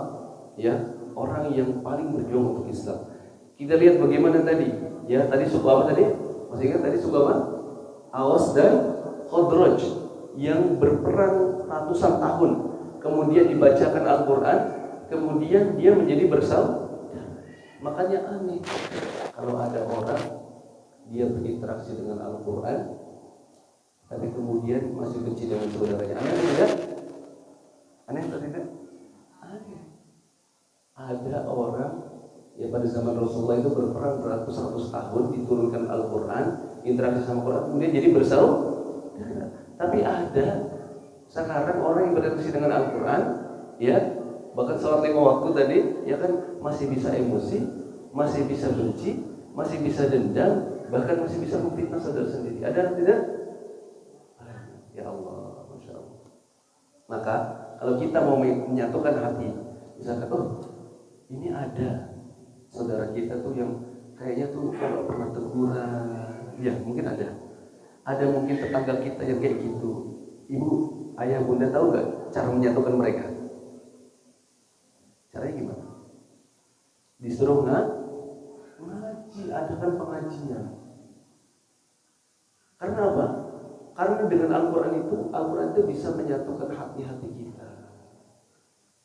Ya, orang yang paling berjuang untuk Islam. Kita lihat bagaimana tadi, ya tadi suku apa tadi? Masih ingat tadi suku apa? Awas dan Khadraj yang berperang ratusan tahun, kemudian dibacakan Al-Quran, kemudian dia menjadi bersaudara. Makanya aneh kalau ada orang dia berinteraksi dengan Al-Quran, tapi kemudian masih benci dengan saudaranya. Aneh atau tidak? Aneh atau tidak? Aneh. Ada orang ya pada zaman Rasulullah itu berperang beratus-ratus tahun, diturunkan Al-Quran, interaksi sama Quran, kemudian jadi bersaudara. Tapi ada sekarang orang yang berinteraksi dengan Al-Quran, ya bahkan sholat 5 waktu tadi, ya kan masih bisa emosi, masih bisa benci, masih bisa dendam, bahkan masih bisa memfitnah saudara sendiri. Ada atau tidak? Ya Allah, Masya Allah. Maka kalau kita mau menyatukan hati, misalkan, oh ini ada saudara kita tuh yang kayaknya tuh kalau pernah teguran, ya mungkin ada mungkin tetangga kita yang kayak gitu. Ibu, ayah, bunda tahu nggak cara menyatukan mereka? Caranya gimana? Disuruh ngaji, adakan pengajian. Karena apa? Karena dengan Al-Quran itu bisa menyatukan hati-hati kita.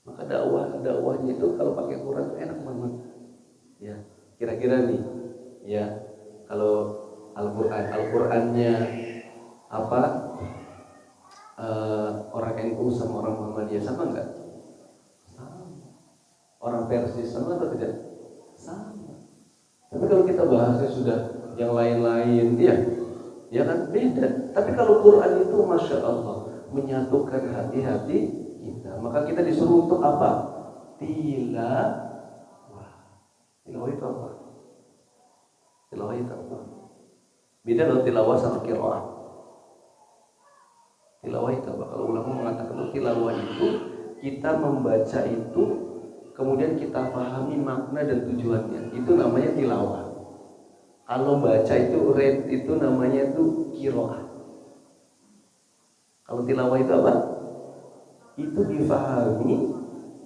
Maka dakwahnya itu kalau pakai Quran itu enak banget. Ya, kira-kira nih, ya kalau Al-Qurannya apa? Orang NU sama orang Muhammadiyah sama enggak? Sama. Orang Persis sama atau tidak? Sama. Tapi kalau kita bahasnya sudah yang lain-lain, ya kan beda. Tapi kalau Quran itu Masya Allah menyatukan hati-hati kita, maka kita disuruh untuk apa? Tilawah. Tilawah itu apa? Tilawah itu apa? Beda loh tilawah sama qiraah. Tilawah itu apa? Kalau ulama mengatakan tilawah itu kita membaca itu, kemudian kita pahami makna dan tujuannya. Itu namanya tilawah. Kalau baca itu read itu namanya itu qiraah. Kalau tilawah itu apa? Itu difahami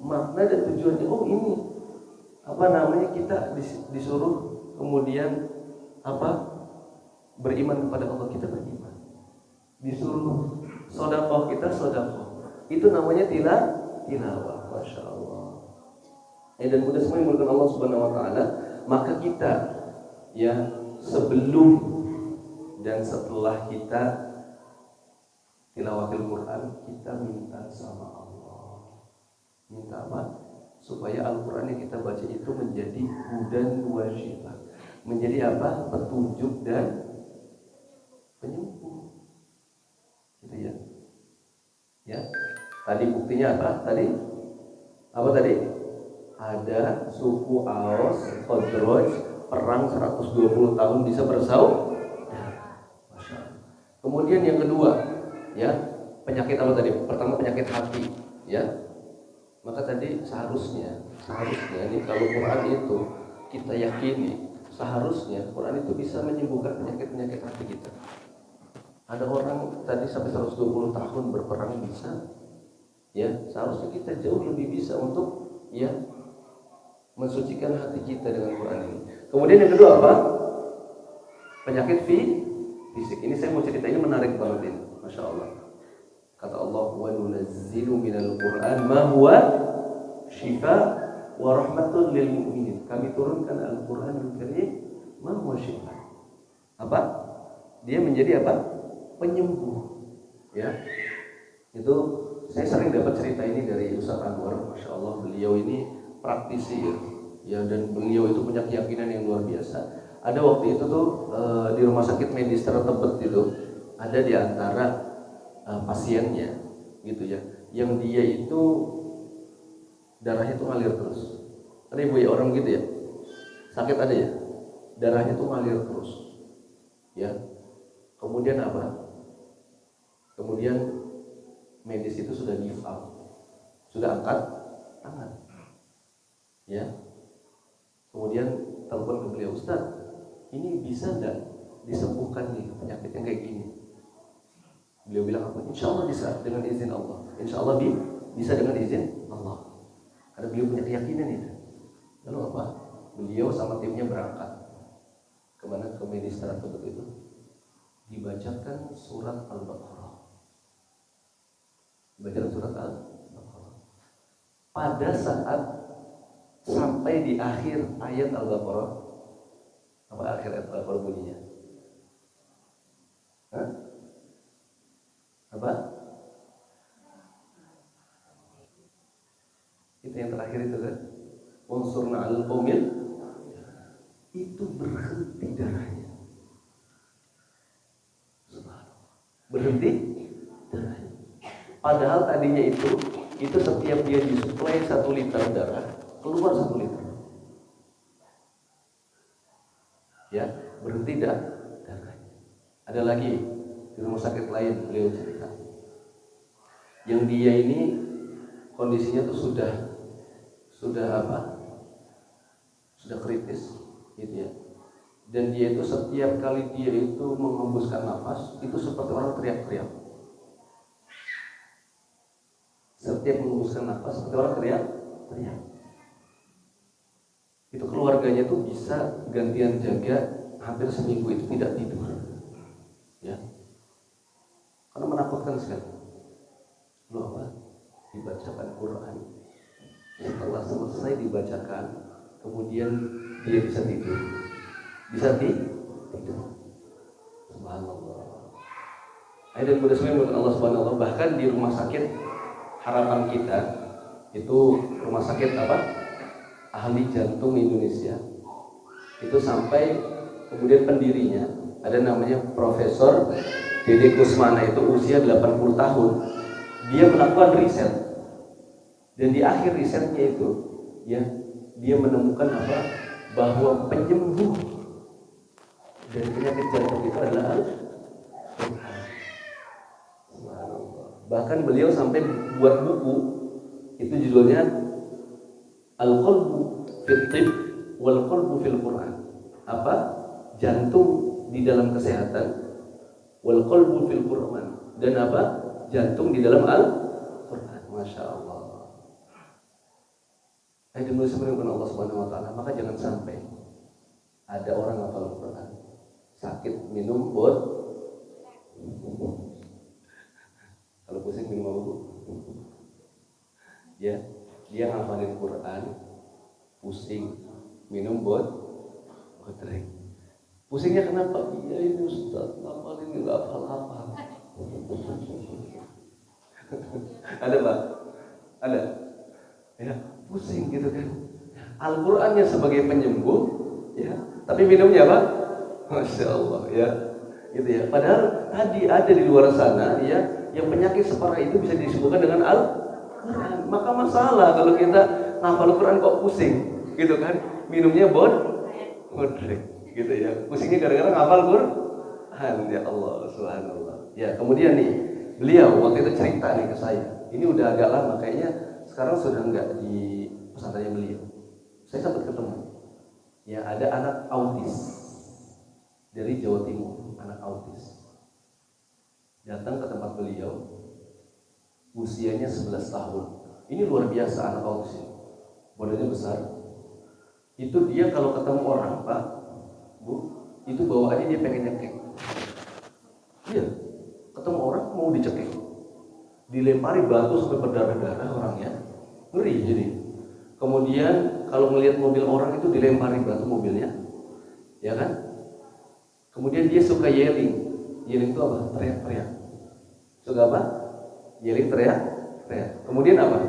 makna dan tujuannya. Oh ini apa namanya, kita disuruh kemudian apa, beriman kepada Allah, kita beriman. Disuruh sedekah, kita sedekah. Itu namanya tilawah. Masya Allah. Dan mudah semua yang Allah Subhanahu Wa Taala. Maka kita ya sebelum dan setelah kita tilawatil Quran, kita minta sama Allah. Minta apa? Supaya Al-Quran yang kita baca itu menjadi hudan wa syifa. Menjadi apa? Petunjuk dan penyembuh. Gitu ya. Ya. Tadi buktinya apa? Apa tadi? Ada suku Aus, Khazraj, perang 120 tahun bisa bersaudara. Masya Allah. Kemudian yang kedua, ya penyakit apa tadi? Pertama penyakit hati, ya. Maka tadi seharusnya ini kalau Quran itu kita yakini, seharusnya Quran itu bisa menyembuhkan penyakit hati kita. Ada orang tadi sampai 120 tahun berperang bisa, ya seharusnya kita jauh lebih bisa untuk ya mensucikan hati kita dengan Quran ini. Kemudian yang kedua apa? Penyakit fisik. Ini saya mau cerita, ini menarik banget ini. Masya Allah. Kata Allah, wa nunazzilu minal Qur'an ma huwa syifa wa rahmatun lil mu'minin. Kami turunkan Al-Qur'anul Karim ma huwa syifa. Apa? Dia menjadi apa? Penyembuh. Ya. Itu saya sering dapat cerita ini dari Ustaz Anwar. Masya Allah, beliau ini praktisi ya, dan beliau itu punya keyakinan yang luar biasa. Ada waktu itu tuh di rumah sakit medis tertebet itu, ada di antara pasiennya gitu ya, yang dia itu darahnya tuh ngalir terus. Ada ibu ya orang gitu ya, sakit ada ya, darahnya tuh ngalir terus, ya. Kemudian apa? Kemudian medis itu sudah give up, sudah angkat tangan, ya. Kemudian telepon ke beliau, Ustaz, ini bisa nggak disembuhkan nih penyakit yang kayak gini? Beliau bilang apa? Insya Allah bisa dengan izin Allah. Insya Allah bisa dengan izin Allah. Karena beliau punya keyakinan itu. Lalu apa? Beliau sama timnya berangkat kemana? Ke medis tersebut itu. Dibacakan surat Al-Baqarah. Dibacakan surat Al-Baqarah. Pada saat sampai di akhir ayat Al-Baqarah, apa akhir ayat Al-Baqarah bunyinya? Hah? Apa? Itu yang terakhir itu kan? Wansurna 'alal qaumil, itu berhenti darahnya. Berhenti darahnya. Padahal tadinya itu setiap dia disuplai 1 liter darah, keluar 1 liter. Ya, berhenti darahnya. Ada lagi di rumah sakit lain beliau cerita, yang dia ini kondisinya tuh sudah apa? Sudah kritis, gitu ya. Dan dia itu setiap kali dia itu menghembuskan nafas, itu seperti orang teriak-teriak. Setiap menghembuskan nafas, seperti orang teriak-teriak. Itu keluarganya tuh bisa gantian jaga hampir seminggu itu tidak tidur, ya. Karena menakutkan sekali. Lalu apa? Dibacakan Quran. Setelah selesai dibacakan, kemudian dia bisa tidur. Bisa tidur. Subhanallah. Ayat dan berdasarkan Allah Subhanahu wa taala, bahkan di rumah sakit harapan kita itu rumah sakit apa? Ahli jantung Indonesia. Itu sampai kemudian pendirinya ada namanya Profesor Dede Kusmana, itu usia 80 tahun. Dia melakukan riset. Dan di akhir risetnya itu, ya, dia menemukan apa? Bahwa penyembuh dari penyakit jantung itu adalah Al-Quran. Bahkan beliau sampai buat buku, itu judulnya Al-Qalbu fil Tib wal Qalbu fil Quran. Apa? Jantung di dalam kesehatan, wal Qalbu fil Quran, dan apa? Jantung di dalam Al-Quran. Masya Allah. Ayat demi Allah Subhanahu wa taala, maka jangan sampai ada orang hafal Al-Quran sakit minum bot. Kalau pusing minum apa, Bu? Ya, dia ngafalin Quran, pusing, minum bot drink. Pusingnya kenapa? Iya ini Ustaz, ngafalin enggak hafal-hafal. Ada Pak? Ada? Ya, pusing gitu kan. Al-Qur'annya sebagai penyembuh, ya, tapi minumnya apa? Masya Allah, ya, gitu ya. Padahal tadi ada di luar sana, ya, yang penyakit separah itu bisa disembuhkan dengan Al-Quran. Maka masalah kalau kita ngafal Al-Quran kok pusing, gitu kan? Minumnya drink, gitu ya. Pusingnya gara-gara ngafal Quran, ya Allah, subhanallah. Ya, kemudian nih, beliau waktu itu cerita nih ke saya. Ini udah agak lama, kayaknya sekarang sudah enggak di pesantrennya beliau. Saya sempat ketemu. Ya, ada anak autis dari Jawa Timur, anak autis. Datang ke tempat beliau, usianya 11 tahun. Ini luar biasa anak autis ini. Badannya besar. Itu dia kalau ketemu orang, Pak, Bu, itu bawaannya dia pengen nyekek. Iya, ketemu orang mau dicekek. Dilempari batu sampai berdarah-darah orangnya. Ngeri jadi. Kemudian kalau melihat mobil orang itu dilempari batu mobilnya. Ya kan? Kemudian dia suka yelling. Yelling itu apa? Teriak-teriak. Suka apa? Yelling, teriak-teriak. Kemudian apa?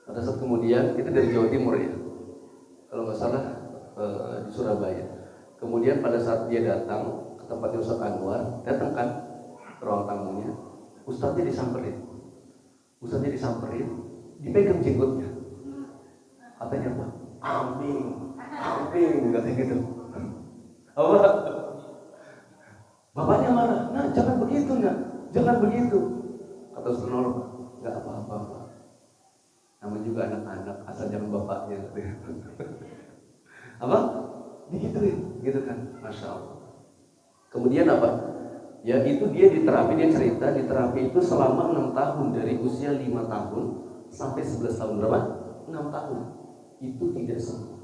Pada saat kemudian, itu dari Jawa Timur ya, kalau nggak salah di Surabaya. Kemudian pada saat dia datang ke tempatnya Ustaz Anwar, datang kan ke ruang tamunya, Ustaznya disamperin. dipegang jenggotnya. Katanya apa? Kambing, katanya gitu. Apa? Bapaknya marah, nah jangan begitu nak, jangan begitu. Kata Ustaz Anwar, nggak apa-apa. Namanya juga anak-anak, asal jangan bapaknya. Apa? Digituin, gitu kan, masya Allah. Kemudian apa? Ya itu dia diterapi, dia cerita di terapi itu selama 6 tahun, dari usia 5 tahun sampai 11 tahun. Berapa? 6 tahun. Itu tidak sembuh.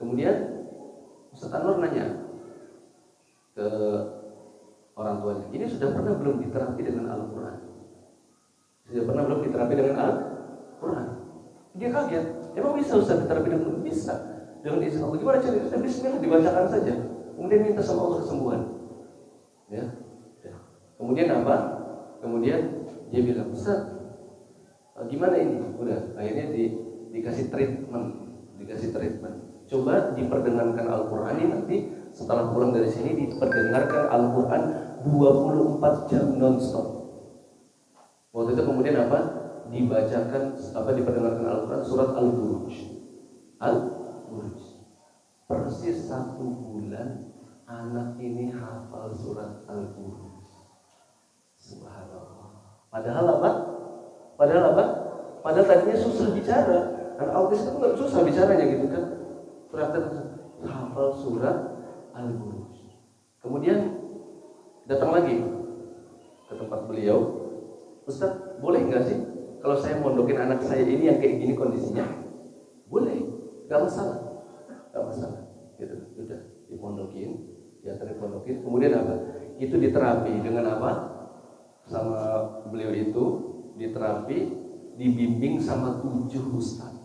Kemudian Ustaz Anwar nanya ke orang tuanya, ini sudah pernah belum diterapi dengan Al-Quran? Sudah pernah belum diterapi dengan Al-Quran? Dia kaget, emang bisa Ustaz diterapi dengan? Bisa. Dengan izin Allah. Gimana caranya? Bismillah, dibacakan saja. Kemudian minta sama Allah kesembuhan. Ya. Kemudian apa? Kemudian dia bilang, Ustaz, gimana ini? Udah, akhirnya dikasih treatment. Coba diperdengarkan Al-Quran ini nanti setelah pulang dari sini diperdengarkan Al-Quran 24 jam non-stop. Waktu itu kemudian apa? Diperdengarkan Al-Quran surat Al-Buruj. Persis 1 bulan anak ini hafal surat Al-Buruj. Subhanallah. Padahal apa? Padahal tadinya susah bicara. Anak autis itu nggak susah bicaranya gitu kan. Hafal surat Al-Buruj. Kemudian datang lagi ke tempat beliau, Ustaz, boleh nggak sih kalau saya mondokin anak saya ini yang kayak gini kondisinya? Boleh, nggak masalah. Gitu, udah dipondokin, dipondokin. Kemudian apa? Itu diterapi dengan apa? Sama beliau itu diterapi, dibimbing sama 7 ustaz.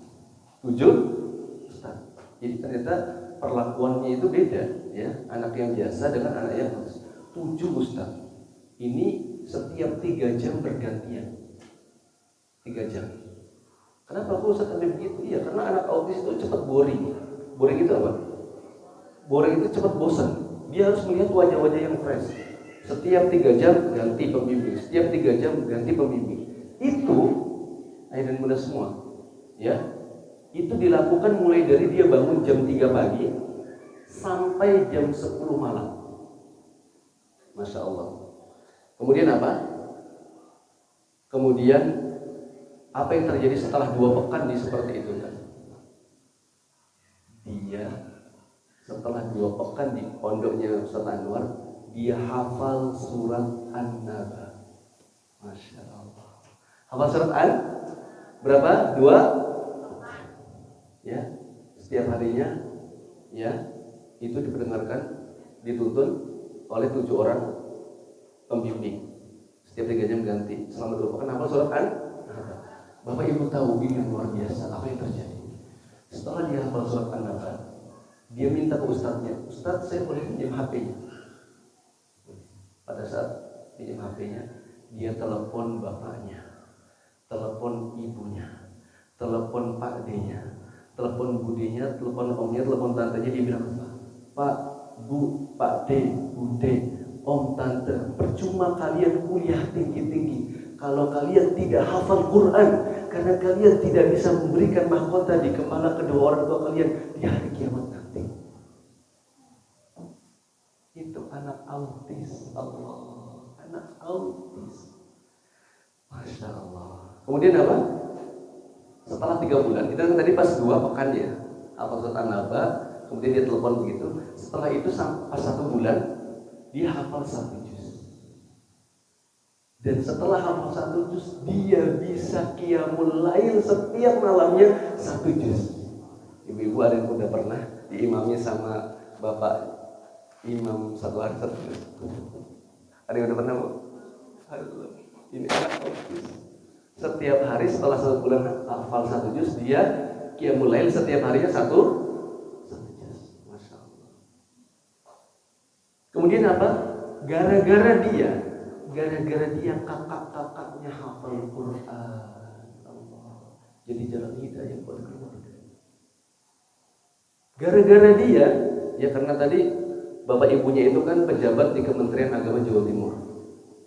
7 ustaz. Jadi ternyata perlakuannya itu beda, ya. Anak yang biasa dengan anak yang autis. 7 ustaz. Ini setiap 3 jam bergantian. 3 jam. Kenapa aku ustaz sampai begitu? Iya, karena anak autis itu cepat boring. Boring itu apa? Boring itu cepat bosan. Dia harus melihat wajah-wajah yang fresh. Setiap 3 jam ganti pembimbing. Setiap 3 jam ganti pembimbing. Itu ayah dan bunda semua, ya. Itu dilakukan mulai dari dia bangun jam 3 pagi sampai jam 10 malam. Masya Allah. Kemudian apa? Kemudian apa yang terjadi setelah 2 pekan di seperti itu kan? Dia setelah 2 pekan di pondoknya Ustaz Anwar, dia hafal surat An-Naba. Masya Allah. Hafal surat berapa? 2? Ya, setiap harinya, ya, itu diperdengarkan, dituntun oleh 7 orang pembimbing. Setiap 3 jam ganti. Selama 2 pekan hafal surat An-Naba. Bapak Ibu tahu ini luar biasa. Apa yang terjadi? Setelah dia hafal surat An-Naba, dia minta ke ustadznya, Ustadz, saya boleh pinjam HP-nya? Pada saat pinjam HP-nya, dia telepon bapaknya, telepon ibunya, telepon Pak D-nya, telepon Bude-nya, telepon omnya, telepon tantenya. Dia bilang apa? Pak, Bu, Pak D, Bude, Om, Tante, percuma kalian kuliah tinggi-tinggi kalau kalian tidak hafal Quran, karena kalian tidak bisa memberikan mahkota di kepala kedua orang tua kalian di hari kiamat nanti. Itu anak autis. Allah, anak autis. Masya Allah. Kemudian apa? Setelah 3 bulan, itu kan tadi pas 2 pekan ya, hafal surat An-Naba. Kemudian dia telepon begitu. Setelah itu pas 1 bulan, dia hafal 1 juz. Dan setelah hafal 1 juz, dia bisa qiyamul lail setiap malamnya 1 juz. Ibu-ibu ada yang udah pernah diimami sama Bapak Imam 1 hari 1 juz? Ada yang udah pernah, Bu? Ini anak autis. Setiap hari setelah 1 bulan hafal 1 juz, dia qiyamul lail setiap harinya 1 juz. Masya Allah. Kemudian apa? Gara-gara dia kakak-kakaknya hafal Quran. Allah. Jadi jalan hidayah buat keluarga. Gara-gara dia, ya karena tadi bapak ibunya itu kan pejabat di Kementerian Agama Jawa Timur.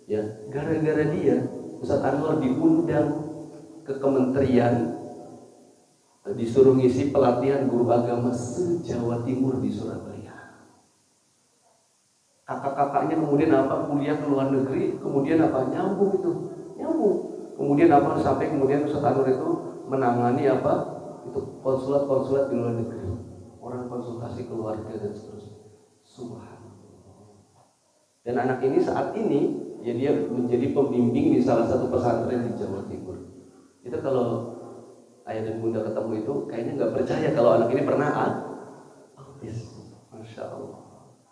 Ya, gara-gara dia Ustaz Anwar diundang ke kementerian, disuruh ngisi pelatihan guru agama se-Jawa Timur di Surabaya. Kakak-kakaknya kemudian apa, kuliah ke luar negeri, kemudian apa, nyambung. Kemudian apa, sampai kemudian Ustaz Anwar itu menangani apa, itu konsulat-konsulat di luar negeri, orang konsultasi keluarga dan seterusnya. Subhanallah. Dan anak ini saat ini ya dia menjadi pembimbing di salah satu pesantren di Jawa Timur. Itu kalau ayah dan bunda ketemu itu kayaknya nggak percaya kalau anak ini pernah habis. Masya Allah.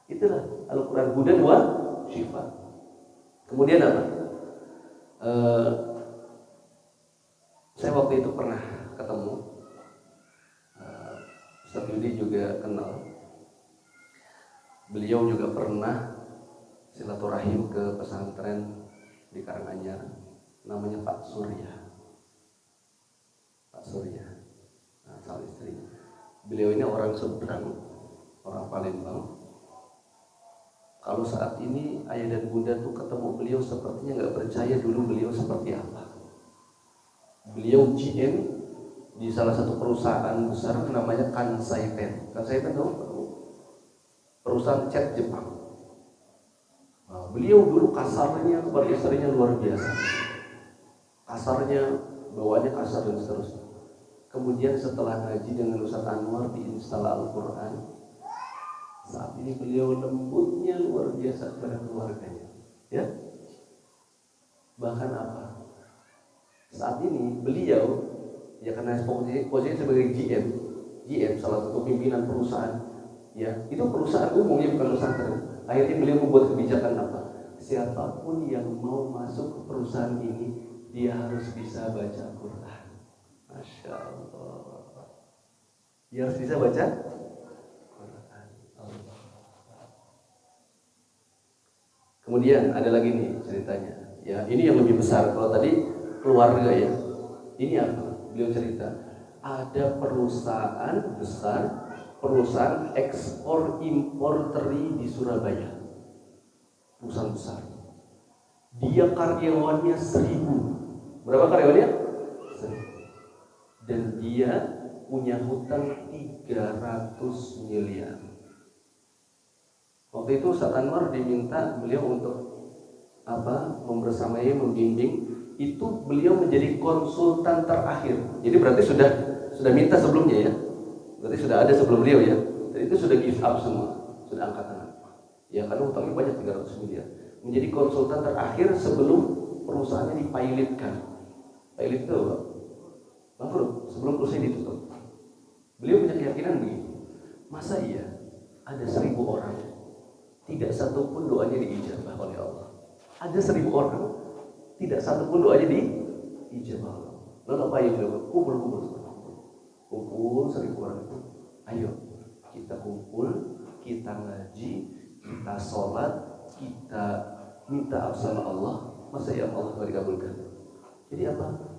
Itulah Al-Quran Hudan wa Shifa. Kemudian apa? Saya waktu itu pernah ketemu, Ustaz Yudi juga kenal. Beliau juga pernah silaturahim ke pesantren di Karanganyar, namanya Pak Surya. Nah, sama istri. Beliau ini orang seberang, orang Palembang. Kalau saat ini ayah dan bunda tuh ketemu beliau sepertinya nggak percaya dulu beliau seperti apa. Beliau GM di salah satu perusahaan besar namanya Kansai-pen. Kansai-pen tahu? Perusahaan cat Jepang. Nah, beliau dulu kasarnya kepada istrinya luar biasa. Kasarnya, bawaannya kasar dan seterusnya. Kemudian setelah ngaji dengan Ustaz Anwar diinstal Al-Quran, saat ini beliau lembutnya luar biasa kepada keluarganya. Ya, bahkan apa? Saat ini beliau, ya karena posisi sebagai GM salah satu pimpinan perusahaan, ya itu perusahaan umumnya bukan pesantren. Akhirnya beliau membuat kebijakan apa? Siapapun yang mau masuk ke perusahaan ini, dia harus bisa baca Quran. Masya Allah. Dia harus bisa baca Quran. Allah. Kemudian ada lagi nih ceritanya. Ya, ini yang lebih besar. Kalau tadi keluarga ya. Ini apa? Beliau cerita. Ada perusahaan besar, perusahaan ekspor impor teri di Surabaya. Perusahaan besar. Dia karyawannya 1000. Berapa karyawannya? 1000. Dan dia punya hutang 300 miliar. Waktu itu Ustaz Anwar diminta beliau untuk apa? Membersamai, membimbing. Itu beliau menjadi konsultan terakhir. Jadi berarti sudah minta sebelumnya ya. Berarti sudah ada sebelum beliau ya. Dan itu sudah give up semua, sudah angkat tangan. Ya karena hutangnya banyak 300 miliar. Menjadi konsultan terakhir sebelum perusahaannya dipilotkan. Pilot itu apa? Bangkrut sebelum perusahaan ditutup. Beliau punya keyakinan begini, masa iya ada 1000 orang tidak satu pun doanya diijabah oleh Allah. Ada 1000 orang tidak satu pun doanya diijabah Allah. Lalu apa yang beliau kumpul 1000 orang itu, ayo kita kumpul, kita ngaji, kita sholat, kita minta sama Allah. Masa ya Allah tidak dikabulkan? Jadi apa?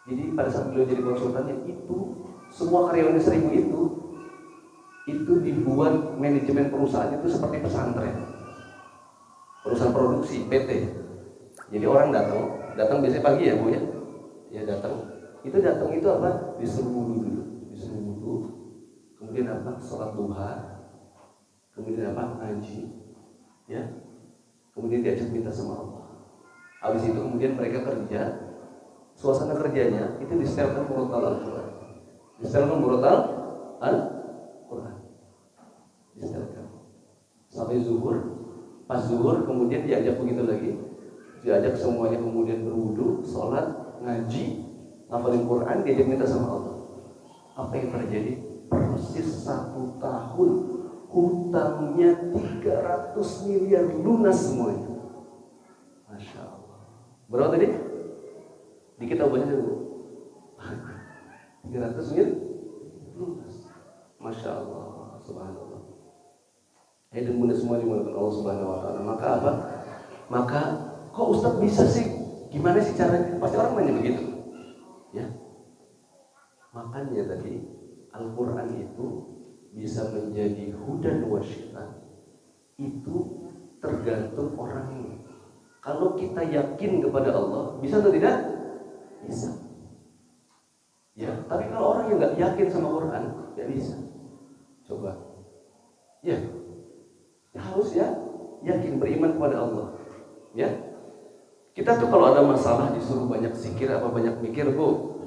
Jadi pada saat beliau jadi konsultannya itu semua karyawannya 1000 itu dibuat manajemen perusahaan itu seperti pesantren, perusahaan produksi PT. Jadi orang datang biasanya pagi ya Bu ya, ya datang itu apa? Disuruh wudu, kemudian apa? Sholat duha, kemudian apa? Ngaji, ya, kemudian diajak minta sama Allah. Habis itu kemudian mereka kerja. Suasana kerjanya itu disetelkan murotal Al-Quran. Disetelkan sampai zuhur. Pas zuhur kemudian diajak begitu lagi. Diajak semuanya kemudian berwudu, sholat, ngaji, ngapalin Quran, diajak minta sama Allah. Apa yang terjadi? Persis 1 tahun hutangnya 300 miliar lunas semuanya. Masya Allah. Berapa tadi? Dikit banyak dulu. 300 miliar lunas. Masya Allah, subhanallah. Dan bunda semua dimulakan Allah subhanahu wa ta'ala. Maka apa? Maka kok Ustaz bisa sih? Gimana sih caranya? Pasti orang nanya begitu. Ya. Makanya tadi Al-Quran itu bisa menjadi hudan wa syifa. Itu tergantung orangnya. Kalau kita yakin kepada Allah, bisa atau tidak? Bisa. Tapi kalau orang yang nggak yakin sama Quran, nggak bisa. Coba, ya harus ya yakin beriman kepada Allah. Ya, kita tuh kalau ada masalah disuruh banyak zikir apa banyak mikir, Bu?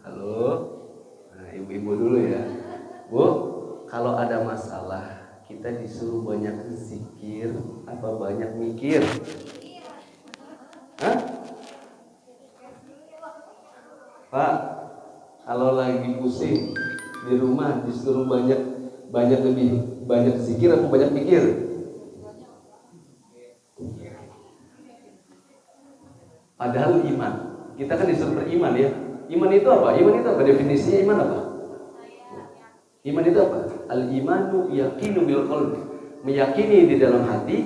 Halo, nah, ibu-ibu dulu ya, Bu. Kalau ada masalah kita disuruh banyak zikir apa banyak mikir? Hah? Pak, kalau lagi pusing di rumah disuruh lebih banyak zikir atau banyak mikir? Padahal iman, kita kan disuruh beriman ya. Iman itu apa? Iman itu apa? Definisinya iman apa? Iman itu apa? Al-imanu yaqinu bil qalbi, meyakini di dalam hati,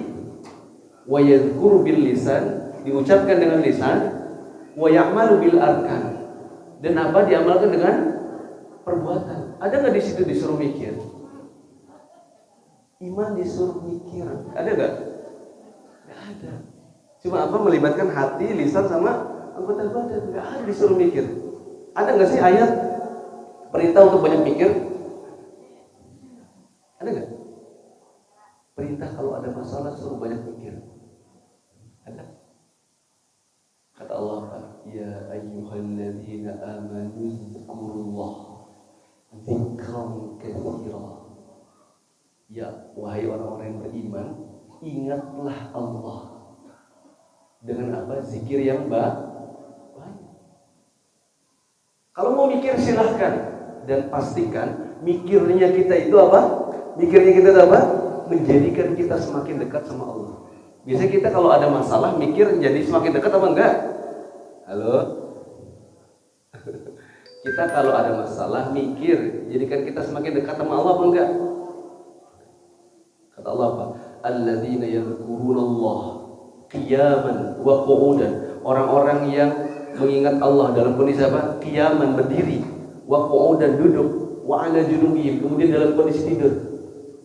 wa yadhkuru bil lisan, diucapkan dengan lisan, wa ya'malu bil arkan, dan apa diamalkan dengan perbuatan. Ada nggak di situ disuruh mikir? Iman disuruh mikir, ada nggak? Nggak ada. Cuma apa melibatkan hati, lisan sama anggota badan. Nggak ada disuruh mikir. Ada nggak sih ayat perintah untuk banyak mikir? Ada nggak? Perintah kalau ada masalah suruh banyak mikir. Ada? Kata Allah, ya ayyuhalladzina amanu dzkurullah dzikran katsira. Ya wahai orang-orang yang beriman, ingatlah Allah dengan apa? Zikir yang banyak. Kalau mau mikir silahkan, dan pastikan mikirnya kita itu apa? Mikirnya kita itu apa? Menjadikan kita semakin dekat sama Allah. Biasanya kita kalau ada masalah mikir jadi semakin dekat apa enggak? Halo? Kita kalau ada masalah mikir jadikan kita semakin dekat sama Allah apa enggak? Kata Allah apa? Alladzina yadhkurunallaha qiyaman wa qu'udan. Orang-orang yang mengingat Allah dalam kondisi apa? Qiyaman, berdiri, wa qu'udan, duduk, wa 'ala junubihim, kemudian dalam kondisi tidur.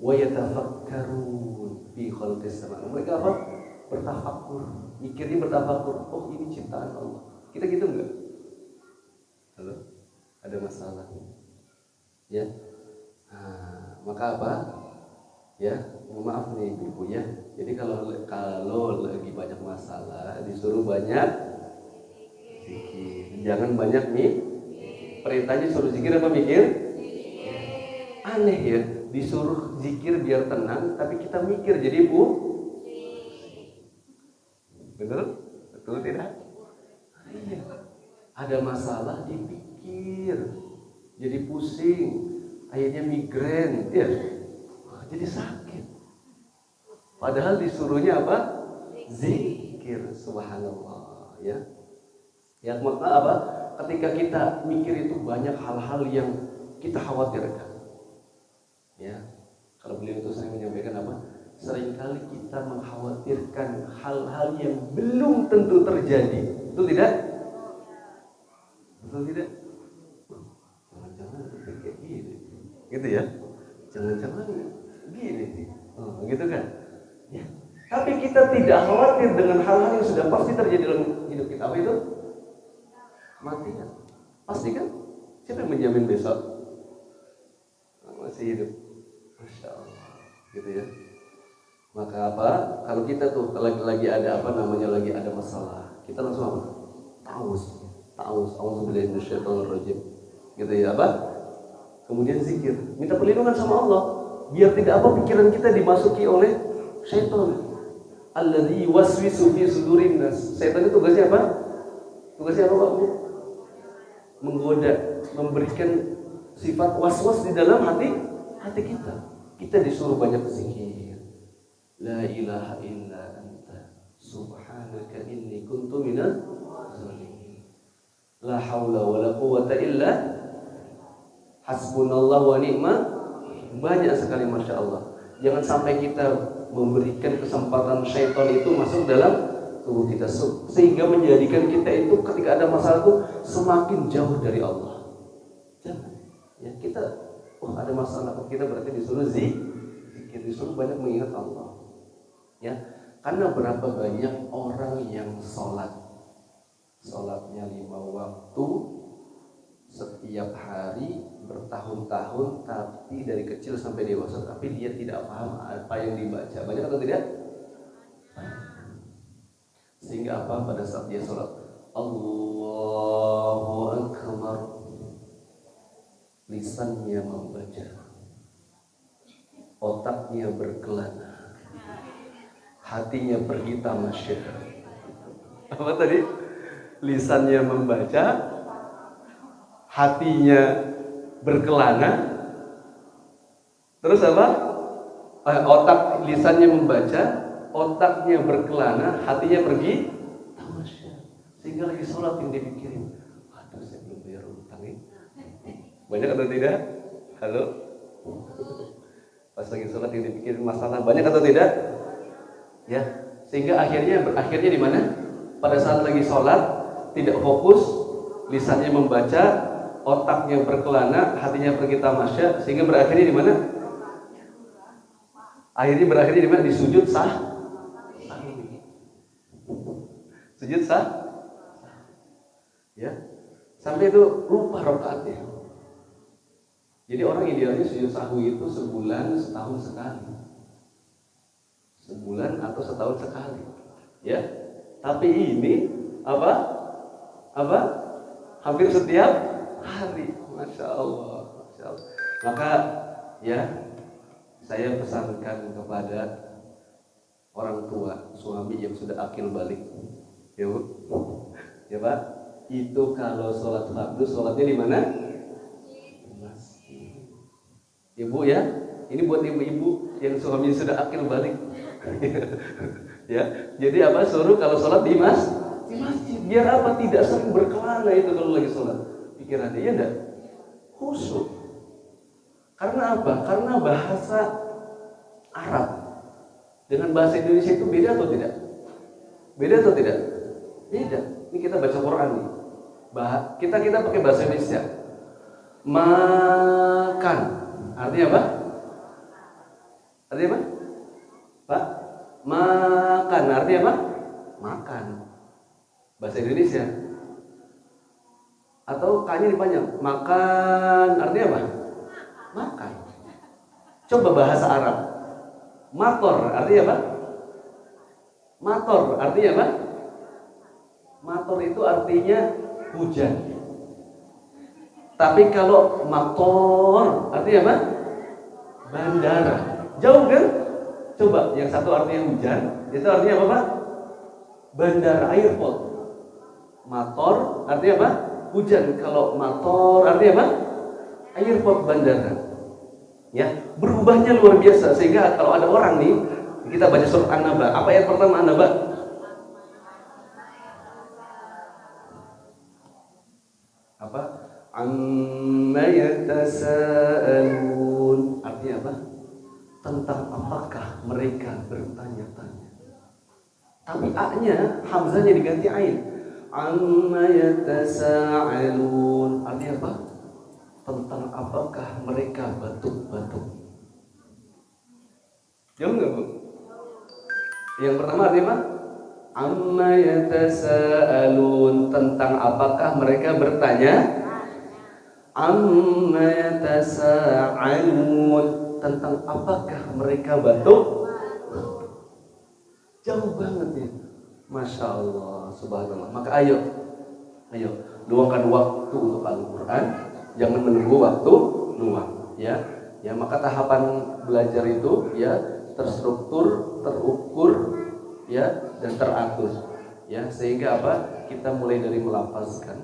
Wa yatafakkarun fi khalqis sama. Mereka apa? Bertafakur, mikirnya bertafakur. Oh, ini ciptaan Allah. Kita gitu enggak? Halo? Ada masalah? Ya. Nah, maka apa? Ya, maaf nih ibu ya. Jadi kalau lagi banyak masalah disuruh banyak zikir. Jangan banyak nih. Perintahnya suruh zikir apa mikir? Aneh ya, disuruh zikir biar tenang, tapi kita mikir jadi bener? Betul tidak? Iya. Ada masalah dipikir, jadi pusing, akhirnya migrain, ya. Jadi sakit. Padahal disuruhnya apa? Zikir, subhanallah, ya. Ya, maka apa? Ketika kita mikir itu banyak hal-hal yang kita khawatirkan. Ya. Kalau beliau itu sering menyampaikan apa? Seringkali kita mengkhawatirkan hal-hal yang belum tentu terjadi. Betul tidak? Betul tidak? Jangan-jangan kayak gini. Gitu ya. Jangan-jangan gini sih, gitu kan? Ya. Tapi kita tidak khawatir dengan hal-hal yang sudah pasti terjadi dalam hidup kita. Apa itu? Mati kan? Pasti kan? Siapa yang menjamin besok masih hidup? Masya Allah, gitu ya. Maka apa? Kalau kita tuh lagi ada apa namanya lagi ada masalah, kita langsung apa? Ta'awuz, auzubillahi minasyaitonirrajim. Gitu ya apa? Kemudian zikir, minta perlindungan sama Allah. Biar tidak apa pikiran kita dimasuki oleh syaitan. Alladzi waswisu fi sudurin nas. Syaitan itu tugasnya apa? Tugasnya apa, Pak? Menggoda, memberikan sifat waswas di dalam hati kita. Kita disuruh banyak zikir. La ilaha illa anta subhanaka inni kuntu minaz zalimin. La haula wala quwwata illa hasbunallah wa ni'ma. Banyak sekali, masya Allah. Jangan sampai kita memberikan kesempatan syaitan itu masuk dalam tubuh kita sehingga menjadikan kita itu ketika ada masalah itu semakin jauh dari Allah. Jangan. Ya, kita ada masalah, kita berarti disuruh zikir, disuruh banyak mengingat Allah. Ya, karena berapa banyak orang yang sholatnya 5 waktu tiap hari bertahun-tahun, tapi dari kecil sampai dewasa, tapi dia tidak paham apa yang dibaca. Banyak atau tidak? Sehingga apa? Pada saat dia sholat, Allahu Akbar, lisannya membaca, otaknya berkelana, hatinya pergi tamasya. Apa tadi? Lisannya membaca, hatinya berkelana, terus apa? Lisannya membaca, otaknya berkelana, hatinya pergi tamasya. Sehingga lagi sholat yang dia pikirin, aduh saya belum bayar utang ini. Banyak atau tidak? Halo? Pas lagi sholat yang dipikirin masalah, banyak atau tidak? Ya, sehingga akhirnya di mana? Pada saat lagi sholat tidak fokus, lisannya membaca, otaknya berkelana, hatinya pergi tamasya, sehingga berakhirnya di mana? Berakhirnya di mana? Di sujud sahwi. Sujud ya, sampai itu lupa rakaatnya. Jadi orang idealnya sujud sahwi itu sebulan, setahun sekali. Sebulan atau setahun sekali. Ya. Tapi ini apa? Hampir setiap hari. Masya Allah. Maka ya, saya pesankan kepada orang tua, suami yang sudah akil balik, ya Bu, ya Pak, itu kalau sholat fardu, sholatnya di mana? Masjid. Ibu ya, ini buat ibu-ibu yang suami sudah akil balik. Ya, jadi apa? Suruh kalau sholat di masjid. Biar apa? Tidak sering berkelana itu kalau lagi sholat. Pikirannya ya enggak? Khusyuk. Karena apa? Karena bahasa Arab dengan bahasa Indonesia itu beda atau tidak? Beda atau tidak? Beda. Ini kita baca Quran nih. Kita pakai bahasa Indonesia. Makan. Artinya apa? Artinya apa? Pak? Makan. Artinya apa? Makan. Bahasa Indonesia. Atau K-nya dipanjang. Makan. Artinya apa? Makan. Coba bahasa Arab. Mator artinya apa? Mator artinya apa? Mator itu artinya hujan. Tapi kalau mator artinya apa? Bandara. Jauh kan? Coba yang satu artinya hujan, itu artinya apa Pak? Bandara, airport. Mator artinya apa? Hujan. Kalau mator artinya apa? Airport, bandara. Ya, berubahnya luar biasa. Sehingga kalau ada orang nih, kita baca surat An-Naba. Apa ayat pertama An-Naba? Apa? Amma yatasaalun. Artinya apa? Tentang apakah mereka bertanya-tanya. Tapi A-nya, Hamzahnya diganti Ain. Amma yatasaalun. Artinya apa? Tentang apakah mereka batuk-batuk. Jauh nggak Bu? Yang pertama artinya apa? Amma yatasaalun. Tentang apakah mereka bertanya. Amma yatasaalun. Tentang apakah mereka batuk. Jauh banget ya. Masya Allah, subhanallah. Maka ayo luangkan waktu untuk Al-Quran. Jangan menunggu waktu luang, ya. Ya, maka tahapan belajar itu ya terstruktur, terukur, ya, dan teratur, ya. Sehingga apa? Kita mulai dari melafazkan,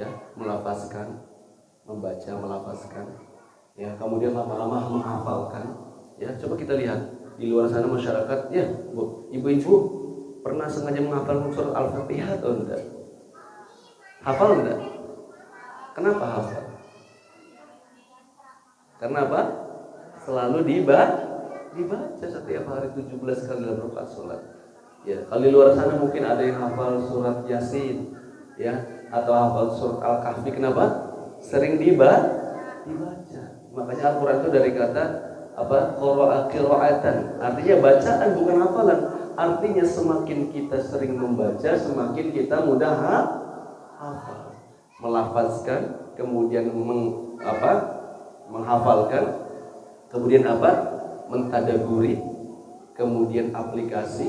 ya, membaca, melafazkan, ya. Kemudian lama-lama menghafalkan, ya. Coba kita lihat di luar sana masyarakat, ya, Bu, ibu-ibu pernah sengaja menghafal surat Al-Fatihah atau enggak? Hafal enggak? Kenapa hafal? Karena apa? Selalu dibaca setiap hari 17 kali dalam rakaat sholat. Ya, kalau di luar sana mungkin ada yang hafal surat Yasin, ya, atau hafal surat Al-Kahfi. Kenapa? Sering dibaca. Makanya Al-Quran itu dari kata apa? Qira'atan. Artinya bacaan bukan hafalan. Artinya semakin kita sering membaca, semakin kita mudah hafal. Melafazkan, kemudian menghafalkan, kemudian mentadaburi, kemudian aplikasi,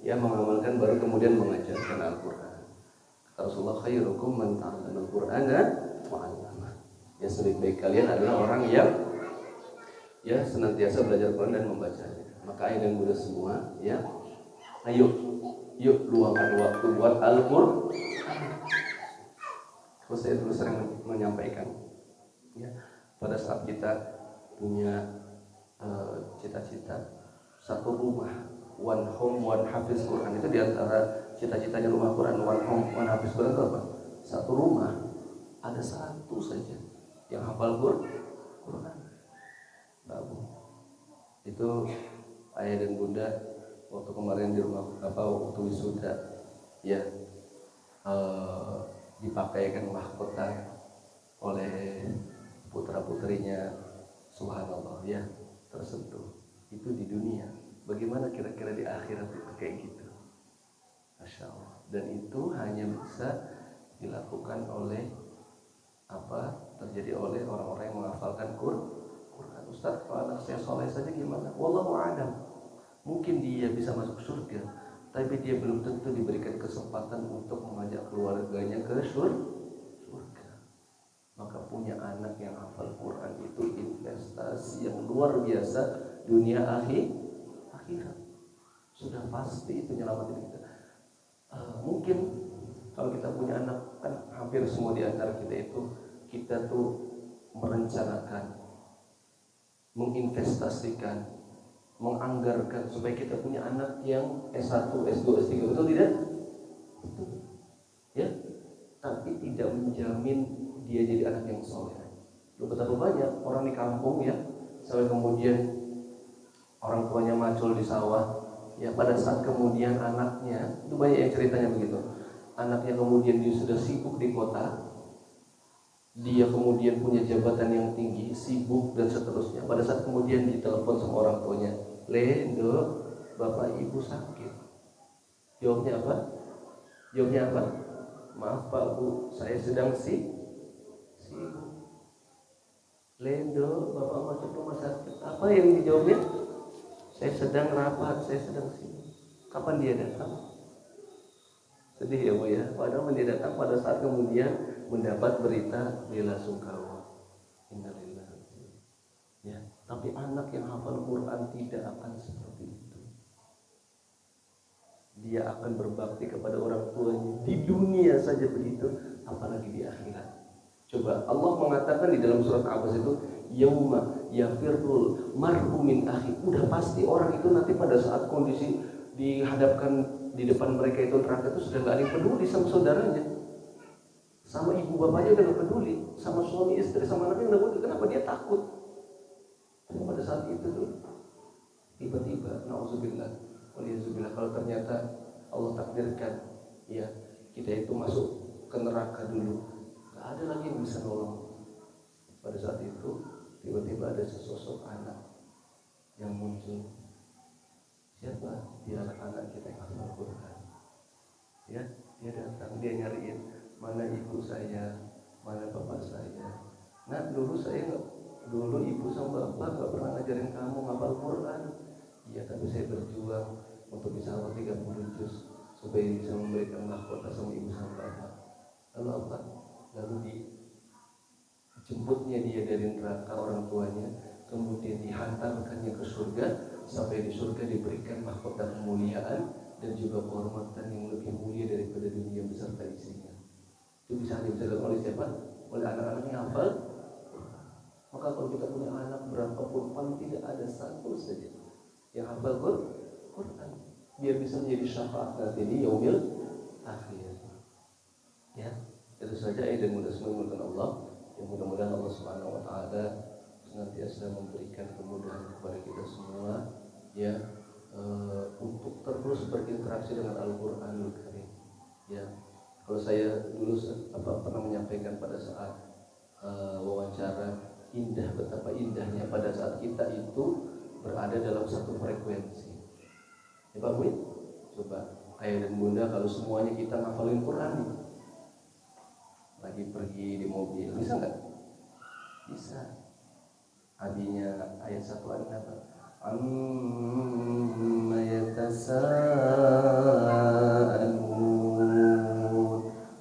ya mengamalkan, baru kemudian mengajarkan Al-Qur'an. Kata Rasulullah, khairukum man ta'allama al-Qur'ana wa 'allama. Ya, sebaik-baik kalian adalah orang yang ya senantiasa belajar Quran dan membacanya. Maka ayah dan bunda semua, ya, ayo, yuk luangkan waktu buat Al-Qur'an. Saya dulu sering menyampaikan, ya, pada saat kita punya cita-cita satu rumah, one home, one hafiz Quran, itu diantara cita-citanya rumah Quran, one home, one hafiz Quran itu apa? Satu rumah ada satu saja yang hafal Quran. Bagus. Itu ayah dan bunda waktu kemarin di rumah waktu wisuda, ya, dipakaikan mahkota oleh putra putrinya, subhanallah, ya, tersentuh. Itu di dunia. Bagaimana kira-kira di akhirat itu kayak gitu? Masya Allah. Dan itu hanya bisa dilakukan oleh terjadi oleh orang-orang yang menghafalkan Quran. Ustaz, kalau anak saya soleh saja gimana? Wallahu a'lam. Mungkin dia bisa masuk surga, tapi dia belum tentu diberikan kesempatan untuk mengajak keluarganya ke surga. Maka punya anak yang hafal Quran itu investasi yang luar biasa dunia akhirat. Sudah pasti itu nyelamatin kita. Mungkin kalau kita punya anak, kan hampir semua di antara kita tuh merencanakan, menginvestasikan, menganggarkan supaya kita punya anak yang S1, S2, S3, betul tidak? Betul. Ya, tapi tidak menjamin dia jadi anak yang soleh. Betapa banyak orang di kampung, ya, sampai kemudian orang tuanya macul di sawah, ya, pada saat kemudian anaknya, itu banyak yang ceritanya begitu. Anaknya kemudian dia sudah sibuk di kota, dia kemudian punya jabatan yang tinggi, sibuk dan seterusnya. Pada saat kemudian ditelepon sama orang tuanya, "Lendo, bapak ibu sakit." Jawabnya apa? "Maaf Pak Bu, saya sedang sibuk." "Lendo, bapak masuk rumah sakit." Apa yang dijawabnya? "Saya sedang rapat, saya sedang sibuk." Kapan dia datang? Sedih ya Bu ya. Padahal dia datang pada saat kemudian mendapat berita bela sungkawa. Innalillahi. Ya, tapi anak yang hafal Quran tidak akan seperti itu. Dia akan berbakti kepada orang tuanya di dunia saja begitu, apalagi di akhirat. Coba Allah mengatakan di dalam surat Abbas itu, yauma yafirrul mar'u min akhi. Udah pasti orang itu nanti pada saat kondisi dihadapkan di depan mereka itu neraka itu sudah gak ada yang peduli sama saudaranya, sama ibu bapaknya udah gak peduli, sama suami istri sama anaknya udah peduli. Kenapa? Dia takut. Dan pada saat itu tuh tiba-tiba na'udzubillah waliyadzubillah, kalau ternyata Allah takdirkan, ya, kita itu masuk ke neraka dulu, gak ada lagi yang bisa nolong. Pada saat itu tiba-tiba ada sesosok anak yang muncul. Siapa? Dia anak-anak kita yang hafal Quran. Ya, dia datang, dia nyariin, mana ibu saya, mana bapak saya. Nah, dulu ibu sama bapak gak pernah ngajarin kamu hafal Quran. Iya, tapi saya berjuang untuk bisa hafal 30 juz supaya bisa memberikan mahkota sama ibu sama bapak. Lalu apa? Lalu dijemputnya dia dari neraka orang tuanya, kemudian dihantarkannya ke surga. Sampai di surga diberikan mahkota kemuliaan dan juga kehormatan yang lebih mulia daripada dunia beserta isinya. Itu bisa dilakukan oleh siapa? Oleh anak-anak yang hafal. Maka kalau kita punya anak berapapun, paling tidak ada satu saja yang hafal Quran, biar bisa menjadi syafaat nanti di yaumil akhir. Ya, itu saja dan mudah semoga Allah. Yang mudah-mudahan Allah Subhanahu Wa Taala senantiasa memberikan kemudahan kepada kita semua, ya, untuk terus berinteraksi dengan Al-Qur'anul Karim. Ya, kalau saya dulu pernah menyampaikan pada saat wawancara, betapa indahnya pada saat kita itu berada dalam satu frekuensi. Ya Pak Bu, coba ayah dan bunda kalau semuanya kita ngafalin Quran nih, lagi pergi di mobil, bisa nggak? Bisa. Adinya ayat 1 apa? Amma yatasaalun.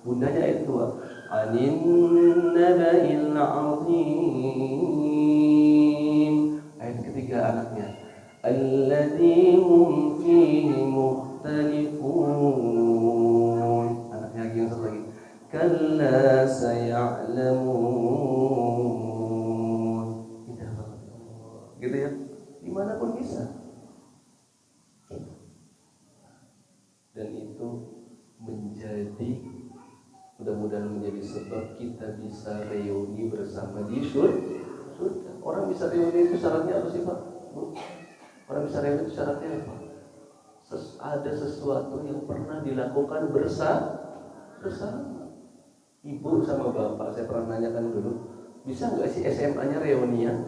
Bundanya ayat 2. Anin naba'il azim. Ayat ketiga anaknya. Alladzi hum fihi mukhtalifun. Anaknya lagi yang satu lagi. Kalla saya'lamun. Indah banget. Gitu ya. Dimanapun bisa. Dan itu menjadi, mudah-mudahan menjadi sebab kita bisa reuni bersama di surga. Orang bisa reuni itu syaratnya apa sih Pak? Bu? Orang bisa reuni itu syaratnya apa? Ada sesuatu yang pernah dilakukan bersama. Ibu sama bapak, saya pernah nanyakan dulu, bisa nggak sih SMA-nya reunian?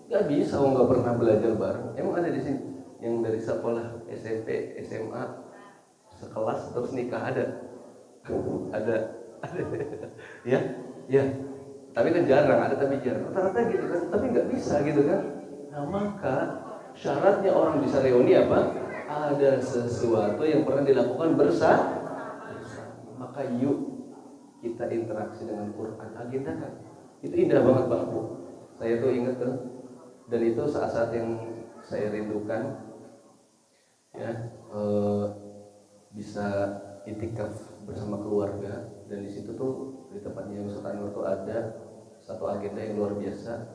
Nggak bisa, nggak pernah belajar bareng. Emang ada di sini yang dari sekolah SMP, SMA, sekelas terus nikah ada? Ada. Ya. Tapi kan jarang, ada tapi jarang. Rata-rata gitu kan, tapi nggak bisa gitu kan. Nah maka syaratnya orang bisa reuni apa? Ada sesuatu yang pernah dilakukan bersama. Maka yuk kita interaksi dengan Quran, agendakan. Itu indah banget Pak Bu. Saya tuh ingat tuh, dan itu saat-saat yang saya rindukan, ya, bisa itikaf bersama keluarga. Dan di situ tuh di tempatnya Ustaz Anwar tuh ada satu agenda yang luar biasa.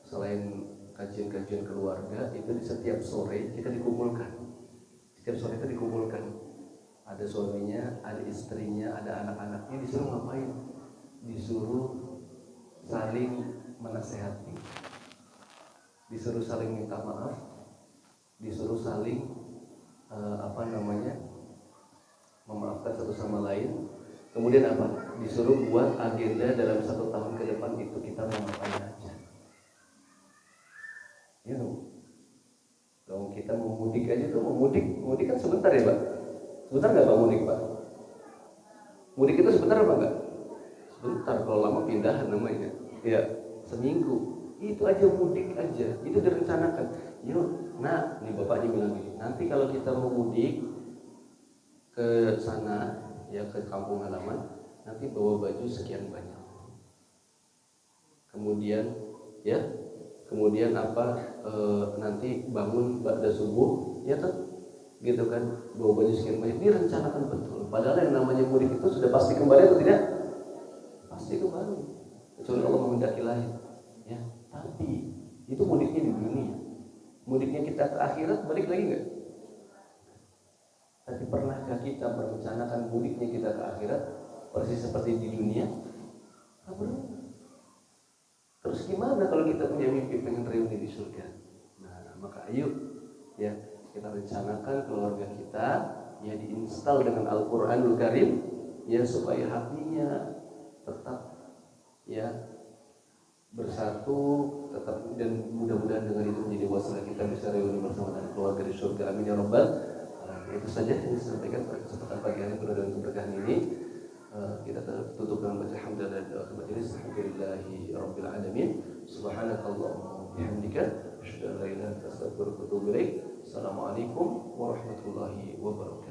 Selain kajian-kajian keluarga, itu di setiap sore kita dikumpulkan. Setiap sore itu dikumpulkan. Ada suaminya, ada istrinya, ada anak-anaknya, disuruh ngapain? Disuruh saling menasehati, disuruh saling minta maaf, disuruh saling memaafkan satu sama lain. Kemudian apa? Disuruh buat agenda dalam 1 tahun ke depan itu kita mau ngapain aja. Kalau kita mau mudik aja tuh, mudik kan sebentar ya Pak? Sebentar nggak Pak mudik Pak? Mudik itu sebentar apa enggak? Sebentar, kalau lama pindahan namanya. Ya, seminggu. Itu aja mudik aja, itu direncanakan. Yuk, nah, nih bapaknya bilang gini, nanti kalau kita mau mudik ke sana, ya ke kampung halaman, nanti bawa baju sekian banyak. Kemudian nanti bangun pada subuh, ya kan? Gitu kan, bawa baju sekian banyak, direncanakan betul. Padahal yang namanya mudik itu sudah pasti kembali atau tidak? Pasti kembali, kecuali Allah menghendaki lain. Ya, tapi itu mudiknya di dunia. Mudiknya kita ke akhirat, balik lagi nggak? Tapi pernahkah kita merencanakan mudiknya kita ke akhirat persis seperti di dunia? Tak pernah. Terus gimana kalau kita punya mimpi pengen reuni di surga? Nah, maka ayo ya kita rencanakan keluarga kita ya diinstal dengan Al-Qur'anul Karim ya, supaya hatinya tetap ya bersatu, tetap, dan mudah-mudahan dengan itu menjadi wasilah kita bisa reuni bersama dengan keluarga di surga. Amin ya rabbal alamin. Itu saja yang saya sampaikan pada kesempatan pagi hari penuh dengan keberkahan ini. Kita tutup dengan baca hamdalah dan doa majelis. Alhamdulillahi rabbil alamin. Subhanakallahumma wa bihamdika asyhadu an la ilaha illa anta astaghfiruka wa atubu ilaik. Assalamualaikum warahmatullahi wabarakatuh.